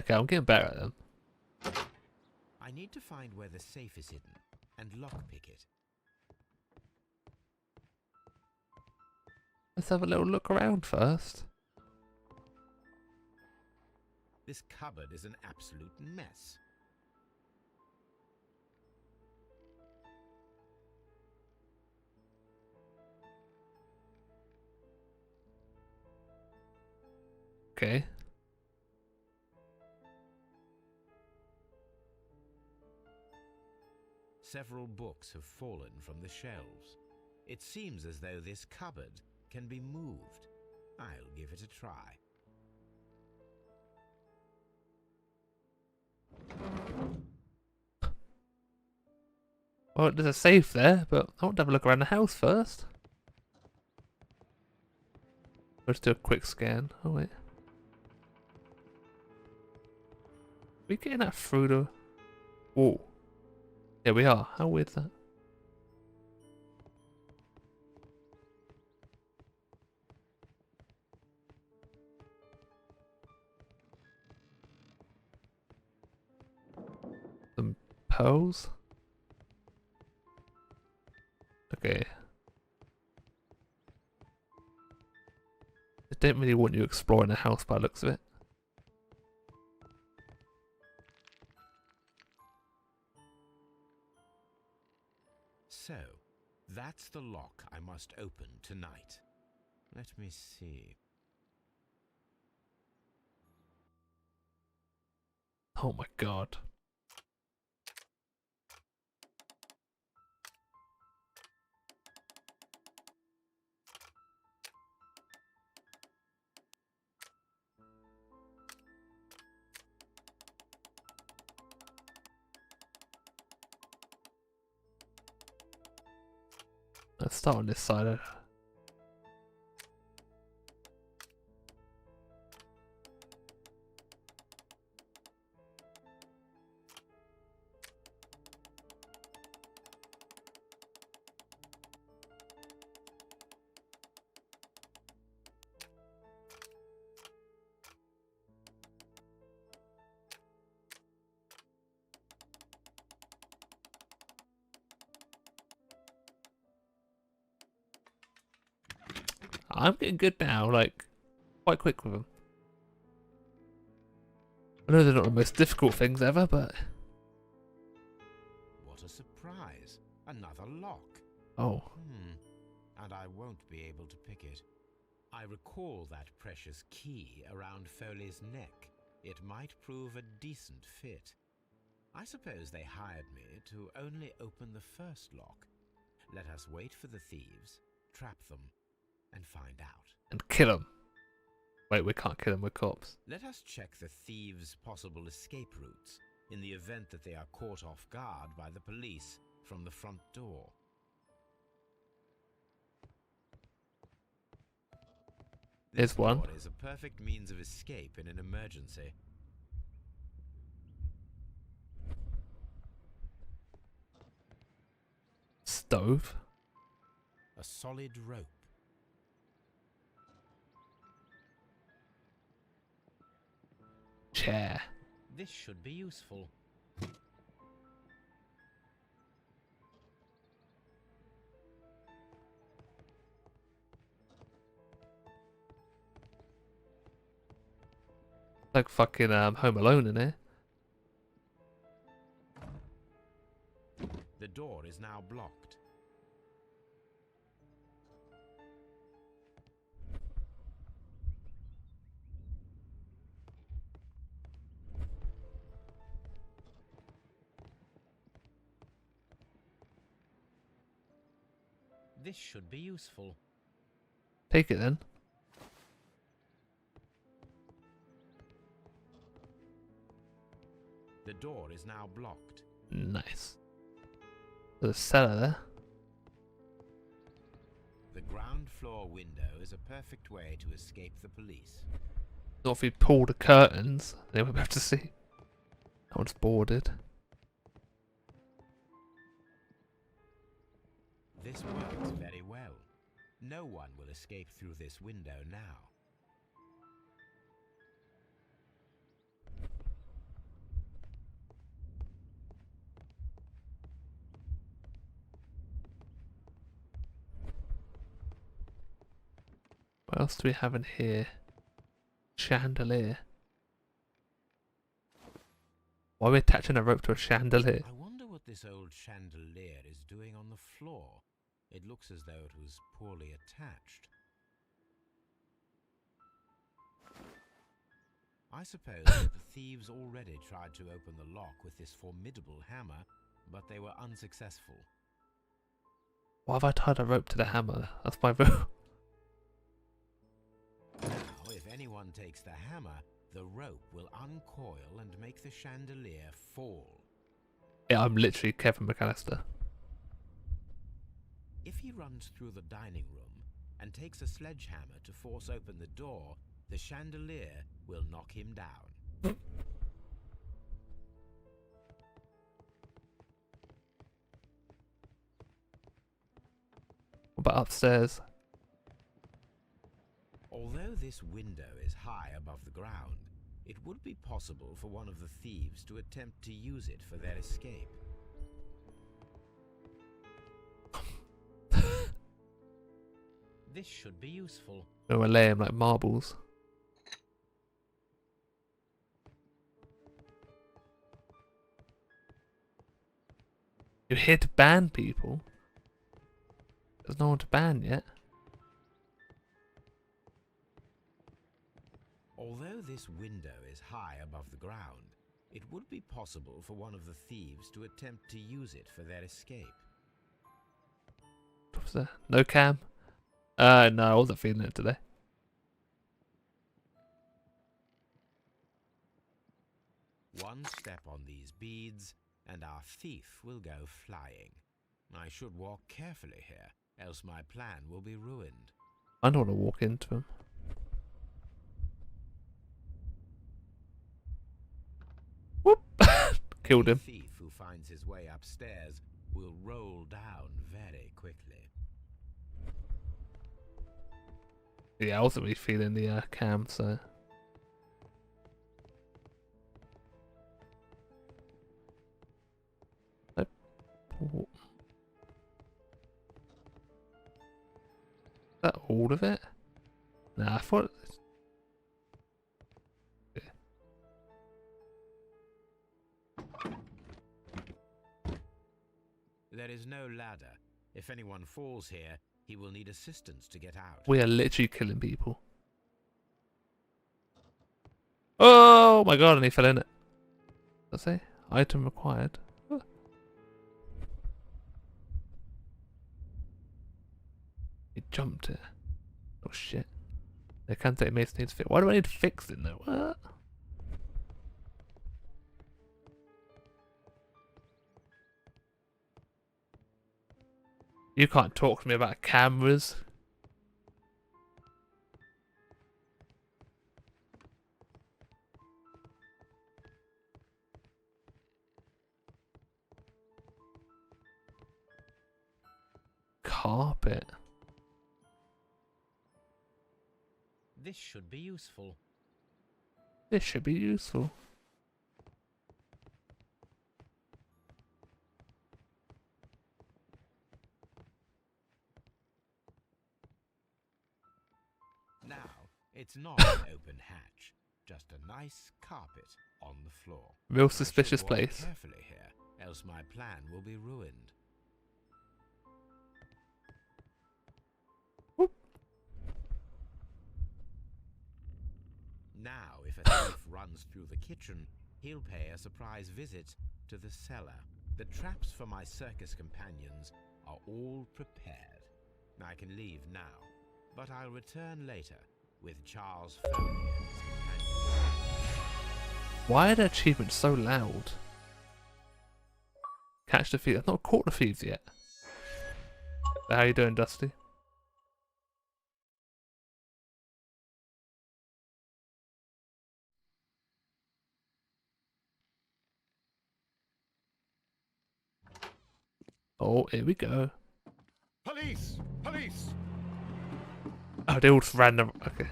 Speaker 1: Okay, I'm getting better at them.
Speaker 3: I need to find where the safe is hidden and lockpick it.
Speaker 1: Let's have a little look around first.
Speaker 3: This cupboard is an absolute mess.
Speaker 1: Okay.
Speaker 3: Several books have fallen from the shelves. It seems as though this cupboard can be moved. I'll give it a try.
Speaker 1: Well, there's a safe there, but I want to have a look around the house first. Let's do a quick scan. Oh wait. We getting that through the wall? Yeah, we are. How weird is that? Some pearls. Okay. I don't really want you exploring the house by the looks of it.
Speaker 3: So, that's the lock I must open tonight. Let me see.
Speaker 1: Oh my god. Let's start on this side. I'm getting good now, like, quite quick with them. I know they're not the most difficult things ever, but...
Speaker 3: What a surprise. Another lock.
Speaker 1: Oh.
Speaker 3: And I won't be able to pick it. I recall that precious key around Foley's neck. It might prove a decent fit. I suppose they hired me to only open the first lock. Let us wait for the thieves, trap them, and find out.
Speaker 1: And kill them. Wait, we can't kill them, we're cops.
Speaker 3: Let us check the thieves' possible escape routes in the event that they are caught off guard by the police from the front door.
Speaker 1: There's
Speaker 3: This
Speaker 1: one.
Speaker 3: door is a perfect means of escape in an emergency.
Speaker 1: Stove.
Speaker 3: A solid rope.
Speaker 1: Chair.
Speaker 3: This should be useful.
Speaker 1: like fucking Home Alone in here.
Speaker 3: The door is now blocked. This should be useful.
Speaker 1: Take it then.
Speaker 3: The door is now blocked.
Speaker 1: Nice. There's a cellar there.
Speaker 3: The ground floor window is a perfect way to escape the police.
Speaker 1: Not if we pull the curtains, then we'll be able to see. That one's boarded.
Speaker 3: This works very well. No one will escape through this window now.
Speaker 1: What else do we have in here? Chandelier. Why are we attaching a rope to a chandelier?
Speaker 3: I wonder what this old chandelier is doing on the floor. It looks as though it was poorly attached. I suppose that the thieves already tried to open the lock with this formidable hammer, but they were unsuccessful.
Speaker 1: Why have I tied a rope to the hammer? That's my rule.
Speaker 3: Now, if anyone takes the hammer, the rope will uncoil and make the chandelier fall.
Speaker 1: Yeah, I'm literally Kevin McAllister.
Speaker 3: If he runs through the dining room and takes a sledgehammer to force open the door, the chandelier will knock him down.
Speaker 1: What about upstairs?
Speaker 3: Although this window is high above the ground, it would be possible for one of the thieves to attempt to use it for their escape. This should be useful.
Speaker 1: No, I lay him like marbles. You're here to ban people? There's no one to ban yet.
Speaker 3: Although this window is high above the ground, it would be possible for one of the thieves to attempt to use it for their escape.
Speaker 1: What's that? No cam? No, I wasn't feeling it today.
Speaker 3: One step on these beads, and our thief will go flying. I should walk carefully here, else my plan will be ruined.
Speaker 1: I don't want to walk into him. Whoop! Killed him.
Speaker 3: The thief who finds his way upstairs will roll down very quickly.
Speaker 1: Yeah, I wasn't really feeling the cam, so... Nope. Is that all of it? Nah, I thought...
Speaker 3: There is no ladder. If anyone falls here, he will need assistance to get out.
Speaker 1: We are literally killing people. Oh my god, and he fell in it. Let's say item required. Oh. He jumped it. Oh shit. They can't take Mason needs fix. Why do I need to fix it though? What? You can't talk to me about cameras. Carpet.
Speaker 3: This should be useful.
Speaker 1: This should be useful.
Speaker 3: Now, it's not an open hatch. just a nice carpet on the floor.
Speaker 1: Real
Speaker 3: I should
Speaker 1: suspicious
Speaker 3: walk
Speaker 1: place.
Speaker 3: carefully here, else my plan will be ruined.
Speaker 1: Whoop.
Speaker 3: Now, if a thief runs through the kitchen, he'll pay a surprise visit to the cellar. The traps for my circus companions are all prepared. I can leave now, but I'll return later with Charles Foley and his companions.
Speaker 1: Why are the achievements so loud? Catch the thieves. I've not caught the thieves yet. How you doing, Dusty? Oh, here we go.
Speaker 2: Police! Police!
Speaker 1: Oh, they all just random. Okay.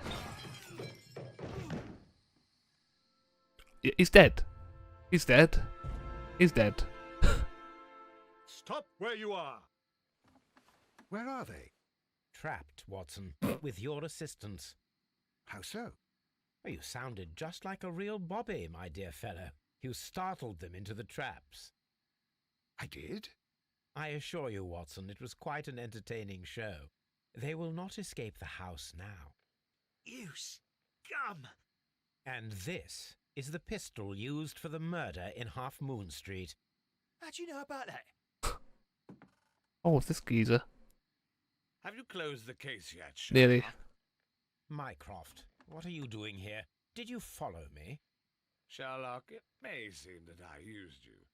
Speaker 1: He's dead. He's dead. He's dead.
Speaker 2: Stop where you are! Where are they?
Speaker 3: Trapped, Watson, with your assistance.
Speaker 2: How so?
Speaker 3: Oh, you sounded just like a real Bobby, my dear fellow. You startled them into the traps.
Speaker 2: I did?
Speaker 3: I assure you, Watson, it was quite an entertaining show. They will not escape the house now.
Speaker 4: You scum!
Speaker 3: And this is the pistol used for the murder in Half Moon Street.
Speaker 4: How do you know about that?
Speaker 1: Oh, what's this geezer?
Speaker 6: Have you closed the case yet, Sherlock?
Speaker 1: Nearly.
Speaker 3: Mycroft, what are you doing here? Did you follow me?
Speaker 6: Sherlock, it may seem that I used you,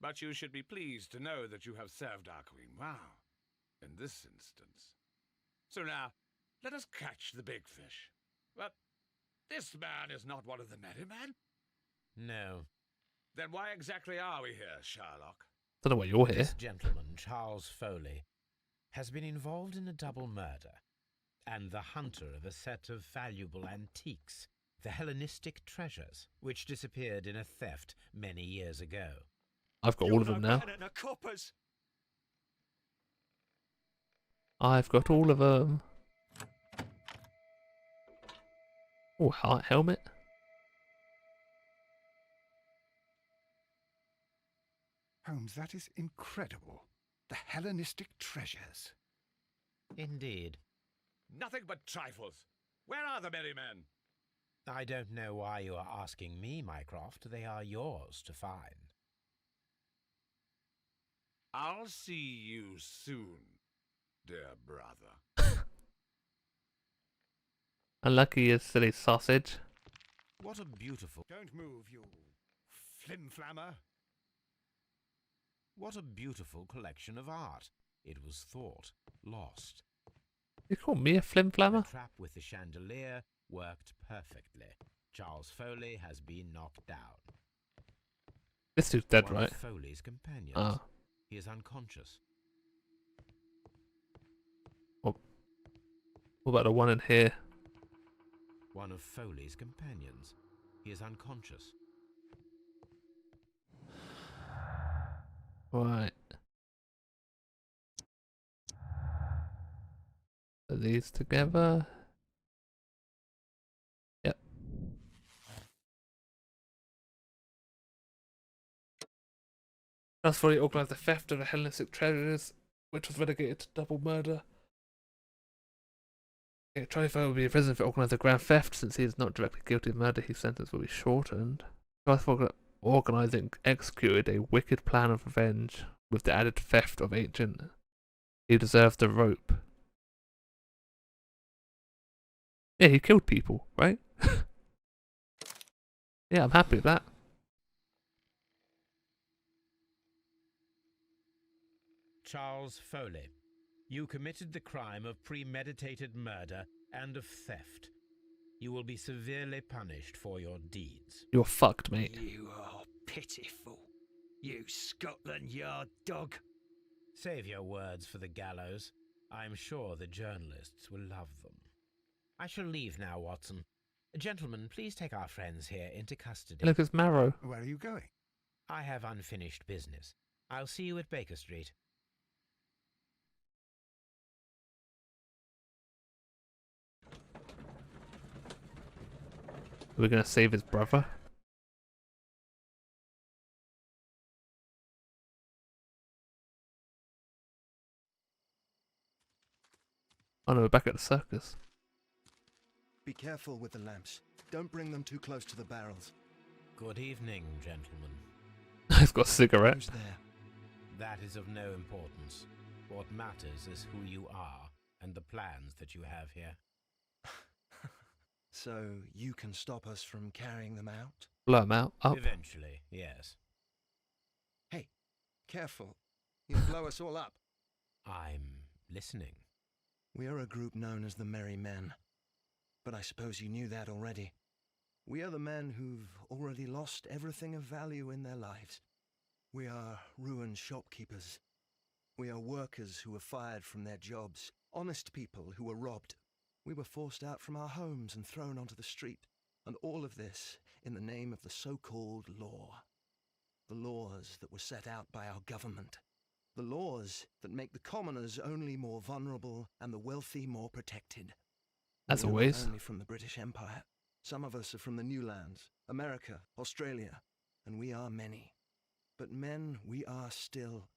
Speaker 6: but you should be pleased to know that you have served our queen well, in this instance. So now, let us catch the big fish. But this man is not one of the merry men.
Speaker 3: No.
Speaker 6: Then why exactly are we here, Sherlock?
Speaker 1: Don't know why you're here.
Speaker 3: This gentleman, Charles Foley, has been involved in a double murder, and the hunter of a set of valuable antiques, the Hellenistic treasures, which disappeared in a theft many years ago.
Speaker 1: I've got all of them now. I've got all of them. Oh, heart helmet.
Speaker 2: Holmes, that is incredible. The Hellenistic treasures.
Speaker 3: Indeed.
Speaker 6: Nothing but trifles. Where are the merry men?
Speaker 3: I don't know why you are asking me, Mycroft. They are yours to find.
Speaker 6: I'll see you soon, dear brother.
Speaker 1: Unlucky, you silly sausage.
Speaker 3: What a beautiful...
Speaker 2: Don't move, you flimflammer.
Speaker 3: What a beautiful collection of art. It was thought lost.
Speaker 1: You call me a flimflammer?
Speaker 3: The trap with the chandelier worked perfectly. Charles Foley has been knocked down.
Speaker 1: This dude's dead,
Speaker 3: One
Speaker 1: right?
Speaker 3: of Foley's companions.
Speaker 1: Ah.
Speaker 3: He is unconscious.
Speaker 1: What about the one in here?
Speaker 3: One of Foley's companions. He is unconscious.
Speaker 1: Right. Put these together. Yep. That's why he organised the theft of the Hellenistic treasures, which was relegated to double murder. Yeah, Charlie Foley will be in prison for organising the grand theft. Since he is not directly guilty of murder, his sentence will be shortened. Charlie Foley organising executed a wicked plan of revenge with the added theft of ancient. He deserved the rope. Yeah, he killed people, right? Yeah, I'm happy with that.
Speaker 3: Charles Foley, you committed the crime of premeditated murder and of theft. You will be severely punished for your deeds.
Speaker 1: You're fucked, mate.
Speaker 10: You are pitiful. You Scotland Yard dog.
Speaker 3: Save your words for the gallows. I'm sure the journalists will love them. I shall leave now, Watson. Gentlemen, please take our friends here into custody.
Speaker 1: Look, it's Marrow.
Speaker 2: Where are you going?
Speaker 3: I have unfinished business. I'll see you at Baker Street.
Speaker 1: We're gonna save his brother. Oh no, we're back at the circus.
Speaker 11: Be careful with the lamps. Don't bring them too close to the barrels.
Speaker 3: Good evening, gentlemen.
Speaker 1: He's got a cigarette.
Speaker 11: Who's there?
Speaker 3: That is of no importance. What matters is who you are and the plans that you have here.
Speaker 11: So you can stop us from carrying them out?
Speaker 1: Blow him out. Up.
Speaker 3: Eventually, yes.
Speaker 11: Hey, careful. You'll blow us all up.
Speaker 3: I'm listening.
Speaker 11: We are a group known as the Merry Men. But I suppose you knew that already. We are the men who've already lost everything of value in their lives. We are ruined shopkeepers. We are workers who were fired from their jobs. Honest people who were robbed. We were forced out from our homes and thrown onto the street. And all of this in the name of the so-called law. The laws that were set out by our government. The laws that make the commoners only more vulnerable and the wealthy more protected.
Speaker 1: As
Speaker 11: We are not
Speaker 1: always.
Speaker 11: only from the British Empire. Some of us are from the New Lands, America, Australia, and we are many. But men we are still,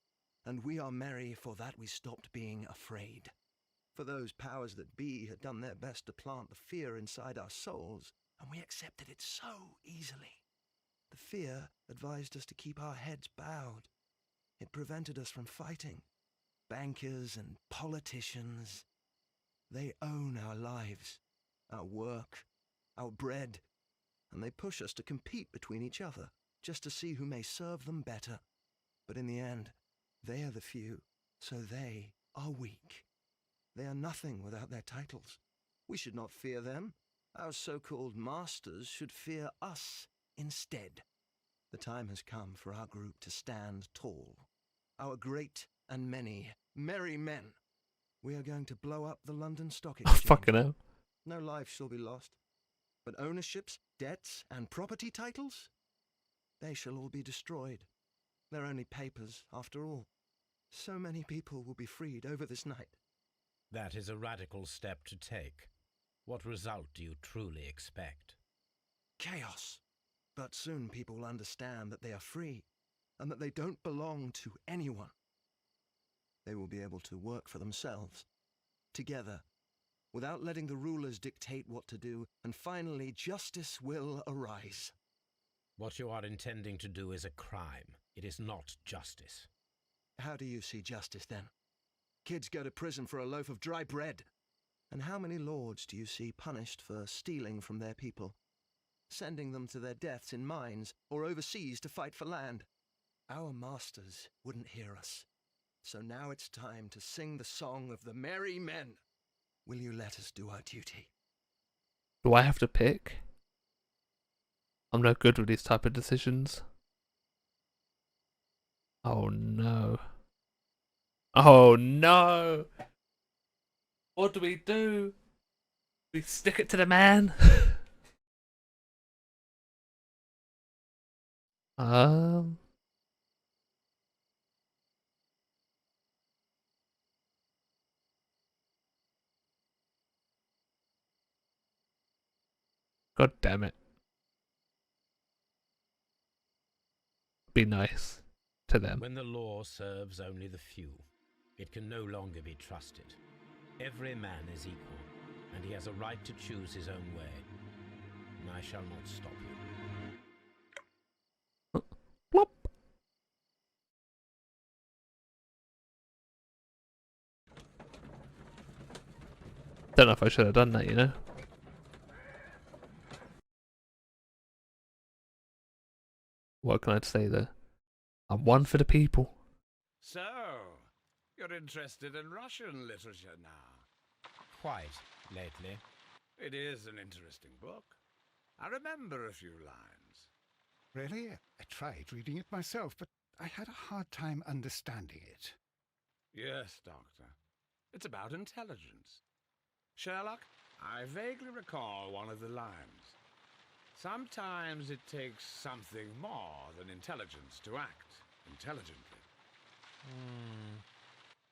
Speaker 11: and we are merry for that we stopped being afraid. For those powers that be had done their best to plant the fear inside our souls, and we accepted it so easily. The fear advised us to keep our heads bowed. It prevented us from fighting. Bankers and politicians, they own our lives, our work, our bread, and they push us to compete between each other, just to see who may serve them better. But in the end, they are the few, so they are weak. They are nothing without their titles. We should not fear them. Our so-called masters should fear us instead. The time has come for our group to stand tall. Our great and many merry men. We are going to blow up the London Stock
Speaker 1: Oh,
Speaker 11: Exchange.
Speaker 1: fucking hell.
Speaker 11: No life shall be lost. But ownerships, debts, and property titles? They shall all be destroyed. They're only papers, after all. So many people will be freed over this night.
Speaker 3: That is a radical step to take. What result do you truly expect?
Speaker 11: Chaos. But soon people will understand that they are free, and that they don't belong to anyone. They will be able to work for themselves, together, without letting the rulers dictate what to do, and finally justice will arise.
Speaker 3: What you are intending to do is a crime. It is not justice.
Speaker 11: How do you see justice, then? Kids go to prison for a loaf of dry bread. And how many lords do you see punished for stealing from their people, sending them to their deaths in mines or overseas to fight for land? Our masters wouldn't hear us. So now it's time to sing the song of the merry men. Will you let us do our duty?
Speaker 1: Do I have to pick? I'm no good with these type of decisions. Oh no. Oh no! What do we do? We stick it to the man? um... God damn it. Be nice to them.
Speaker 3: When the law serves only the few, it can no longer be trusted. Every man is equal, and he has a right to choose his own way. And I shall not stop you.
Speaker 1: Plop. Don't know if I should have done that, you know? What can I say there? I'm one for the people.
Speaker 12: So, you're interested in Russian literature now?
Speaker 3: Quite lately.
Speaker 12: It is an interesting book. I remember a few lines.
Speaker 2: Really? I tried reading it myself, but I had a hard time understanding it.
Speaker 12: Yes, Doctor. It's about intelligence. Sherlock, I vaguely recall one of the lines. Sometimes it takes something more than intelligence to act intelligently.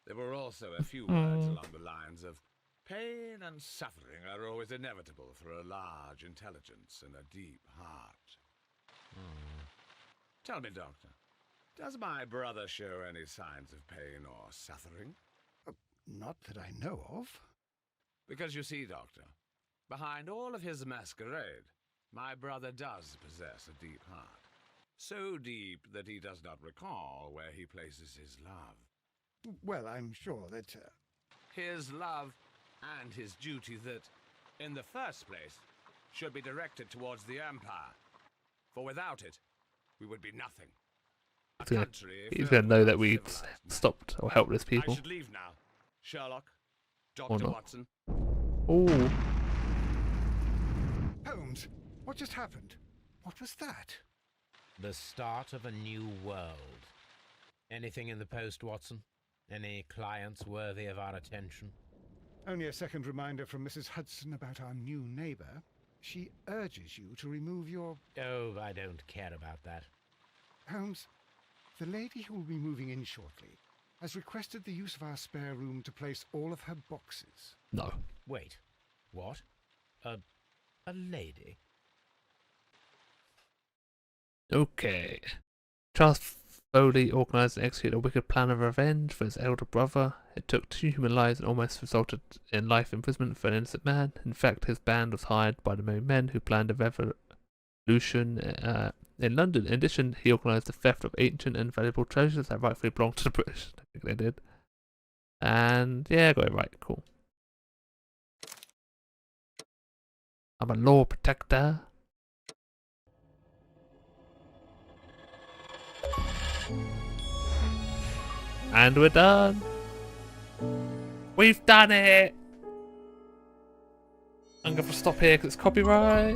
Speaker 12: There were also a few words along the lines of, Pain and suffering are always inevitable for a large intelligence and a deep heart. Tell me, Doctor, does my brother show any signs of pain or suffering?
Speaker 2: Not that I know of.
Speaker 12: Because you see, Doctor, behind all of his masquerade, my brother does possess a deep heart. So deep that he does not recall where he places his love.
Speaker 2: Well, I'm sure that...
Speaker 12: His love and his duty that, in the first place, should be directed towards the Empire. For without it, we would be nothing.
Speaker 1: He's gonna know that we stopped or helped these people.
Speaker 12: I should leave now. Sherlock, Dr. Watson.
Speaker 1: Oh.
Speaker 2: Holmes, what just happened? What was that?
Speaker 3: The start of a new world. Anything in the post, Watson? Any clients worthy of our attention?
Speaker 2: Only a second reminder from Mrs. Hudson about our new neighbour. She urges you to remove your...
Speaker 3: Oh, I don't care about that.
Speaker 2: Holmes, the lady who will be moving in shortly has requested the use of our spare room to place all of her boxes.
Speaker 1: No.
Speaker 3: Wait. What? A lady?
Speaker 1: Okay. Charles Foley organised and executed a wicked plan of revenge for his elder brother. It took 2 human lives and almost resulted in life imprisonment for an innocent man. In fact, his band was hired by the very men who planned a revolution in London. In addition, he organised the theft of ancient and valuable treasures that rightfully belonged to the British. I think they did. And yeah, I got it right. Cool. I'm a law protector. And we're done. We've done it. I'm going to stop here because it's copyright.